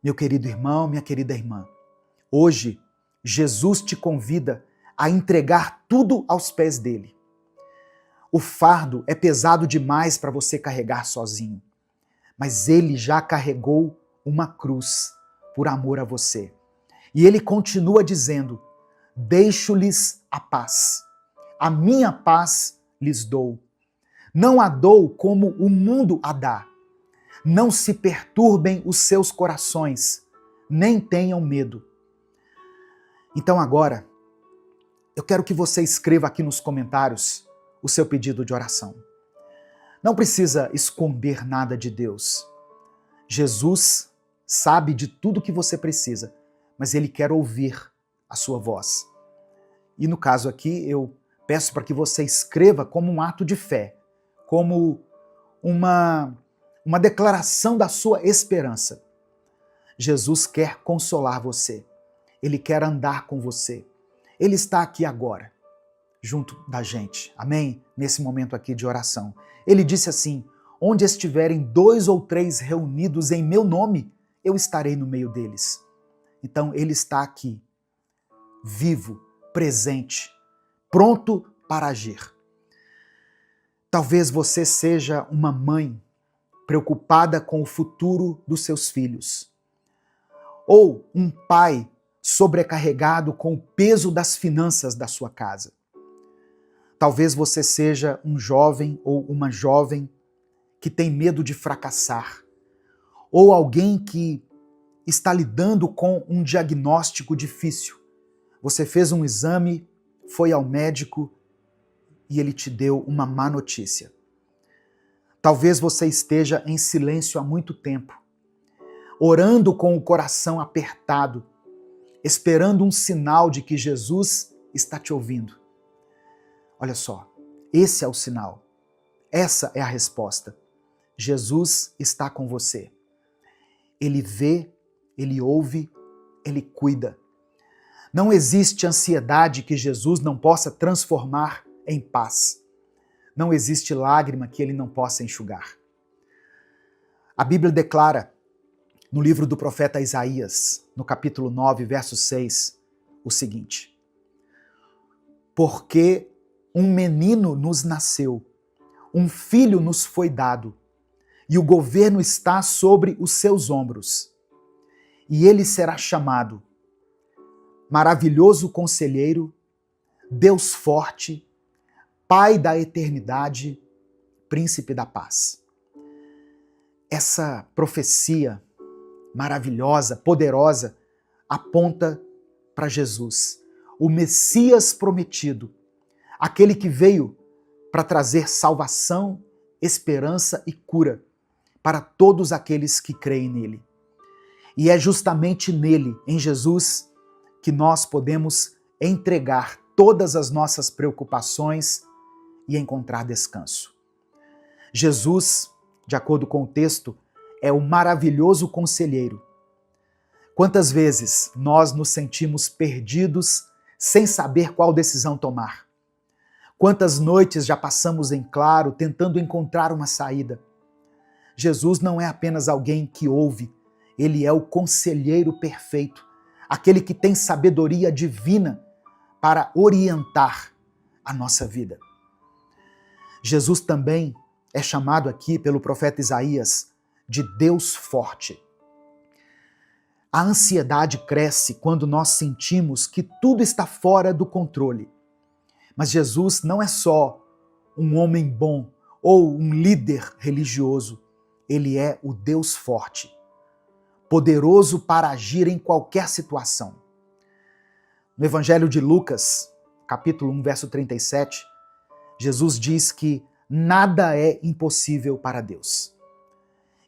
Meu querido irmão, minha querida irmã, hoje Jesus te convida a entregar tudo aos pés dele. O fardo é pesado demais para você carregar sozinho, mas ele já carregou uma cruz por amor a você. E ele continua dizendo: deixo-lhes a paz. A minha paz lhes dou. Não a dou como o mundo a dá. Não se perturbem os seus corações, nem tenham medo. Então agora, eu quero que você escreva aqui nos comentários o seu pedido de oração. Não precisa esconder nada de Deus. Jesus sabe de tudo que você precisa, mas Ele quer ouvir a sua voz. E no caso aqui, eu peço para que você escreva como um ato de fé, como uma declaração da sua esperança. Jesus quer consolar você. Ele quer andar com você. Ele está aqui agora, junto da gente. Amém? Nesse momento aqui de oração. Ele disse assim: onde estiverem 2 ou 3 reunidos em meu nome, eu estarei no meio deles. Então ele está aqui, vivo, presente, pronto para agir. Talvez você seja uma mãe preocupada com o futuro dos seus filhos, ou um pai sobrecarregado com o peso das finanças da sua casa. Talvez você seja um jovem ou uma jovem que tem medo de fracassar, ou alguém que está lidando com um diagnóstico difícil. Você fez um exame, foi ao médico e ele te deu uma má notícia. Talvez você esteja em silêncio há muito tempo, orando com o coração apertado, esperando um sinal de que Jesus está te ouvindo. Olha só, esse é o sinal. Essa é a resposta. Jesus está com você. Ele vê, ele ouve, ele cuida. Não existe ansiedade que Jesus não possa transformar em paz. Não existe lágrima que ele não possa enxugar. A Bíblia declara, no livro do profeta Isaías, no capítulo 9, verso 6, o seguinte: porque um menino nos nasceu, um filho nos foi dado, e o governo está sobre os seus ombros. E ele será chamado Maravilhoso Conselheiro, Deus Forte, Pai da Eternidade, Príncipe da Paz. Essa profecia maravilhosa, poderosa, aponta para Jesus, o Messias prometido, aquele que veio para trazer salvação, esperança e cura para todos aqueles que creem nele. E é justamente nele, em Jesus, que nós podemos entregar todas as nossas preocupações e encontrar descanso. Jesus, de acordo com o texto, é o maravilhoso conselheiro. Quantas vezes nós nos sentimos perdidos sem saber qual decisão tomar? Quantas noites já passamos em claro tentando encontrar uma saída? Jesus não é apenas alguém que ouve, ele é o conselheiro perfeito, aquele que tem sabedoria divina para orientar a nossa vida. Jesus também é chamado aqui pelo profeta Isaías de Deus forte. A ansiedade cresce quando nós sentimos que tudo está fora do controle. Mas Jesus não é só um homem bom ou um líder religioso. Ele é o Deus forte, poderoso para agir em qualquer situação. No Evangelho de Lucas, capítulo 1, verso 37, Jesus diz que nada é impossível para Deus.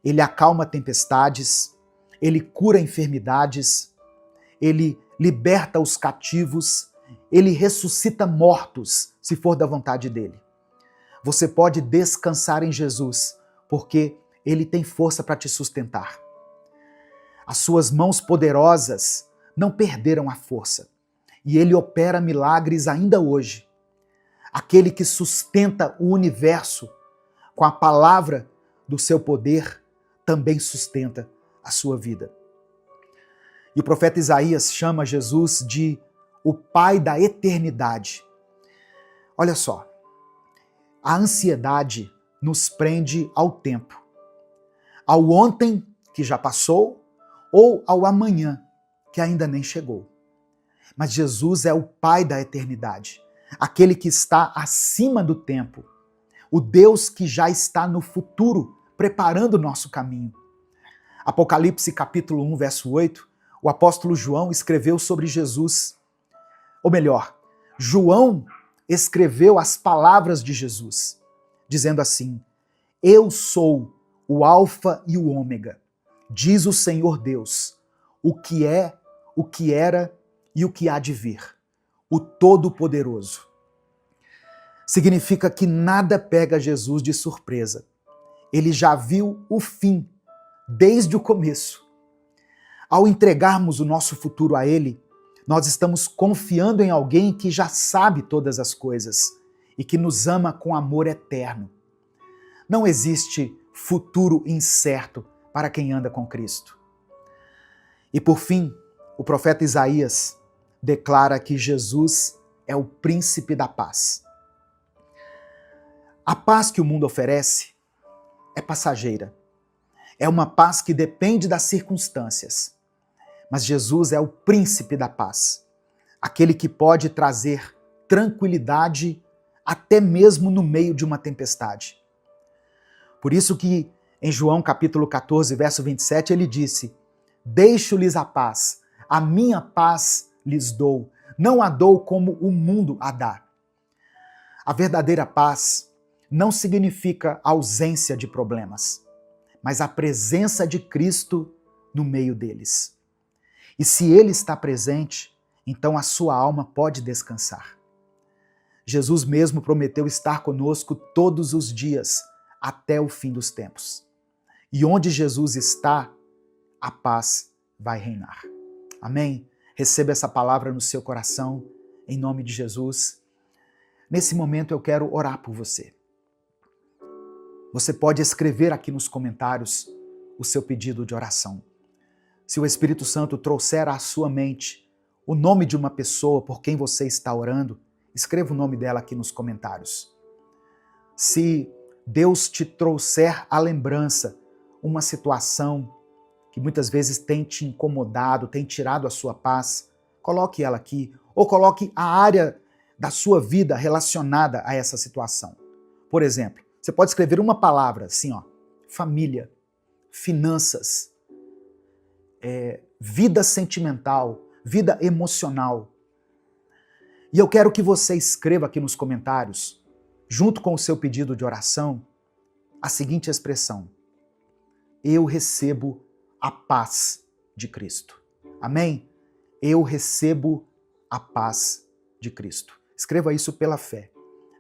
Ele acalma tempestades, ele cura enfermidades, ele liberta os cativos, ele ressuscita mortos, se for da vontade dele. Você pode descansar em Jesus, porque ele tem força para te sustentar. As suas mãos poderosas não perderam a força, e ele opera milagres ainda hoje. Aquele que sustenta o universo com a palavra do seu poder também sustenta a sua vida. E o profeta Isaías chama Jesus de o Pai da Eternidade. Olha só, a ansiedade nos prende ao tempo. ao ontem, que já passou, ou ao amanhã, que ainda nem chegou. Mas Jesus é o Pai da eternidade, aquele que está acima do tempo, o Deus que já está no futuro, preparando o nosso caminho. Apocalipse capítulo 1, verso 8, o apóstolo João escreveu sobre Jesus. Ou melhor, João escreveu as palavras de Jesus, dizendo assim: Eu sou o Alfa e o Ômega, diz o Senhor Deus, o que é, o que era e o que há de vir, o Todo-Poderoso. Significa que nada pega Jesus de surpresa. Ele já viu o fim desde o começo. Ao entregarmos o nosso futuro a Ele, nós estamos confiando em alguém que já sabe todas as coisas e que nos ama com amor eterno. Não existe futuro incerto para quem anda com Cristo. E por fim, o profeta Isaías declara que Jesus é o príncipe da paz. A paz que o mundo oferece é passageira. É uma paz que depende das circunstâncias. Mas Jesus é o príncipe da paz, aquele que pode trazer tranquilidade até mesmo no meio de uma tempestade. Por isso que em João capítulo 14, verso 27, ele disse: Deixo-lhes a paz, a minha paz lhes dou, não a dou como o mundo a dá. A verdadeira paz não significa ausência de problemas, mas a presença de Cristo no meio deles. E se Ele está presente, então a sua alma pode descansar. Jesus mesmo prometeu estar conosco todos os dias, até o fim dos tempos. E onde Jesus está, a paz vai reinar. Amém? Receba essa palavra no seu coração, em nome de Jesus. Nesse momento eu quero orar por você. Você pode escrever aqui nos comentários o seu pedido de oração. Se o Espírito Santo trouxer à sua mente o nome de uma pessoa por quem você está orando, escreva o nome dela aqui nos comentários. Se Deus te trouxer à lembrança uma situação que muitas vezes tem te incomodado, tem tirado a sua paz, coloque ela aqui, ou coloque a área da sua vida relacionada a essa situação. Por exemplo, você pode escrever uma palavra assim, ó, família, finanças, vida sentimental, vida emocional. E eu quero que você escreva aqui nos comentários, junto com o seu pedido de oração, a seguinte expressão: eu recebo a paz de Cristo. Amém? Eu recebo a paz de Cristo. Escreva isso pela fé.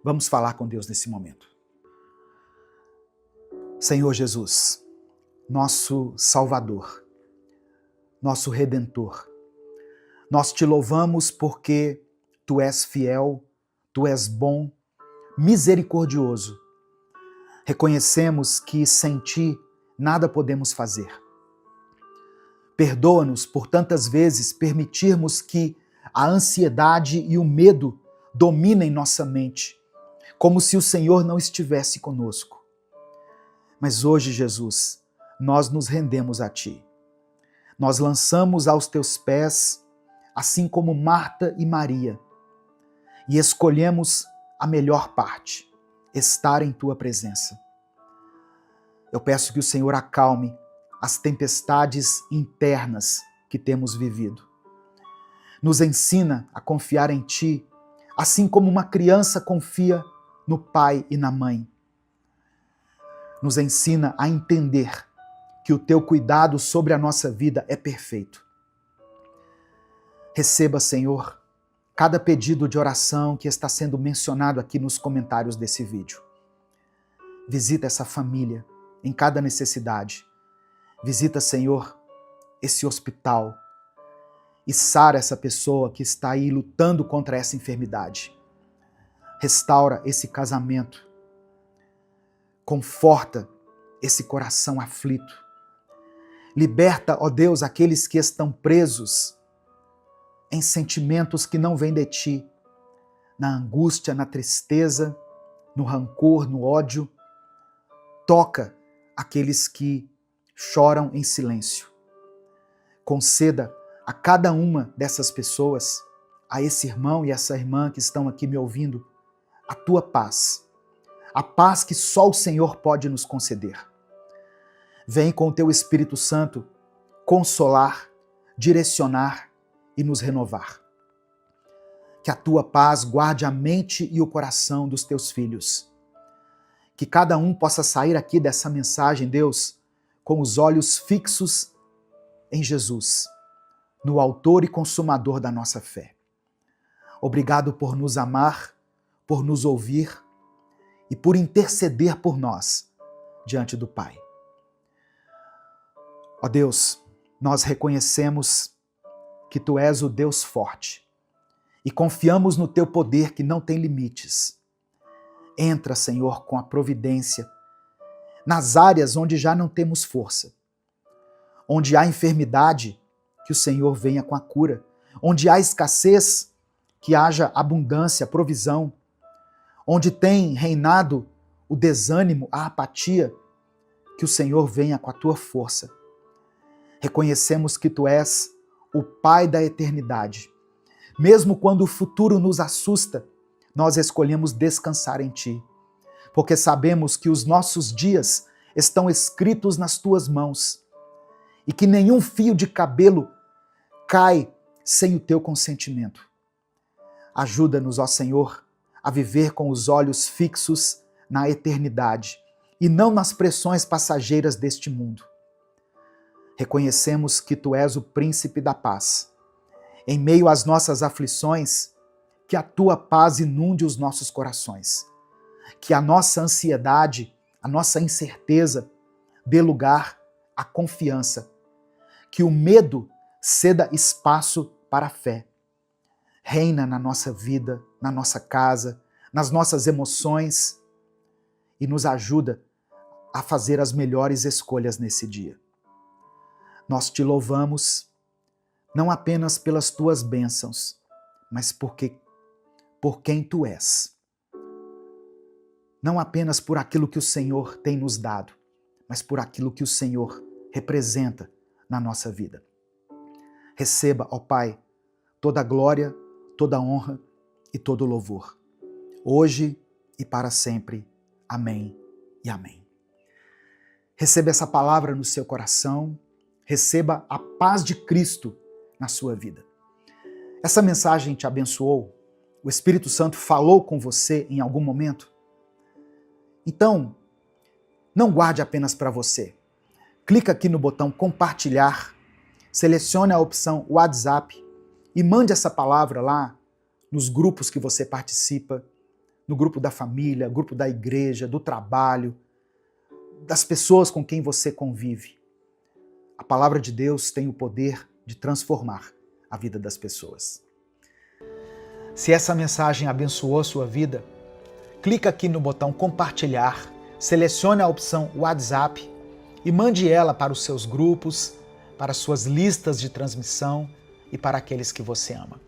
Vamos falar com Deus nesse momento. Senhor Jesus, nosso Salvador, nosso Redentor, nós te louvamos porque Tu és fiel, Tu és bom, misericordioso. Reconhecemos que sem Ti nada podemos fazer. Perdoa-nos por tantas vezes permitirmos que a ansiedade e o medo dominem nossa mente, como se o Senhor não estivesse conosco. Mas hoje, Jesus, nós nos rendemos a Ti. Nós lançamos aos Teus pés, assim como Marta e Maria, e escolhemos a melhor parte, estar em Tua presença. Eu peço que o Senhor acalme as tempestades internas que temos vivido. Nos ensina a confiar em Ti, assim como uma criança confia no pai e na mãe. Nos ensina a entender que o Teu cuidado sobre a nossa vida é perfeito. Receba, Senhor, cada pedido de oração que está sendo mencionado aqui nos comentários desse vídeo. Visita essa família em cada necessidade. Visita, Senhor, esse hospital e sara essa pessoa que está aí lutando contra essa enfermidade. Restaura esse casamento. Conforta esse coração aflito. Liberta, ó Deus, aqueles que estão presos em sentimentos que não vêm de Ti, na angústia, na tristeza, no rancor, no ódio. Toca aqueles que choram em silêncio. Conceda a cada uma dessas pessoas, a esse irmão e essa irmã que estão aqui me ouvindo, a tua paz. A paz que só o Senhor pode nos conceder. Vem com o teu Espírito Santo consolar, direcionar e nos renovar. Que a tua paz guarde a mente e o coração dos teus filhos. Que cada um possa sair aqui dessa mensagem, Deus, com os olhos fixos em Jesus, no autor e consumador da nossa fé. Obrigado por nos amar, por nos ouvir e por interceder por nós diante do Pai. Ó Deus, nós reconhecemos que Tu és o Deus forte e confiamos no Teu poder que não tem limites. Entra, Senhor, com a providência nas áreas onde já não temos força, onde há enfermidade, que o Senhor venha com a cura, onde há escassez, que haja abundância, provisão, onde tem reinado o desânimo, a apatia, que o Senhor venha com a Tua força. Reconhecemos que Tu és o Pai da eternidade. Mesmo quando o futuro nos assusta, nós escolhemos descansar em Ti, porque sabemos que os nossos dias estão escritos nas Tuas mãos e que nenhum fio de cabelo cai sem o Teu consentimento. Ajuda-nos, ó Senhor, a viver com os olhos fixos na eternidade e não nas pressões passageiras deste mundo. Reconhecemos que Tu és o príncipe da paz. Em meio às nossas aflições, que a Tua paz inunde os nossos corações. Que a nossa ansiedade, a nossa incerteza dê lugar à confiança. Que o medo ceda espaço para a fé. Reina na nossa vida, na nossa casa, nas nossas emoções e nos ajuda a fazer as melhores escolhas nesse dia. Nós Te louvamos, não apenas pelas Tuas bênçãos, mas por quem Tu és. Não apenas por aquilo que o Senhor tem nos dado, mas por aquilo que o Senhor representa na nossa vida. Receba, ó Pai, toda a glória, toda a honra e todo o louvor, hoje e para sempre. Amém e amém. Receba essa palavra no seu coração, receba a paz de Cristo na sua vida. Essa mensagem te abençoou? O Espírito Santo falou com você em algum momento? Então, não guarde apenas para você. Clica aqui no botão compartilhar, selecione a opção WhatsApp e mande essa palavra lá nos grupos que você participa, no grupo da família, grupo da igreja, do trabalho, das pessoas com quem você convive. A palavra de Deus tem o poder de transformar a vida das pessoas. Se essa mensagem abençoou a sua vida, clica aqui no botão compartilhar, selecione a opção WhatsApp e mande ela para os seus grupos, para as suas listas de transmissão e para aqueles que você ama.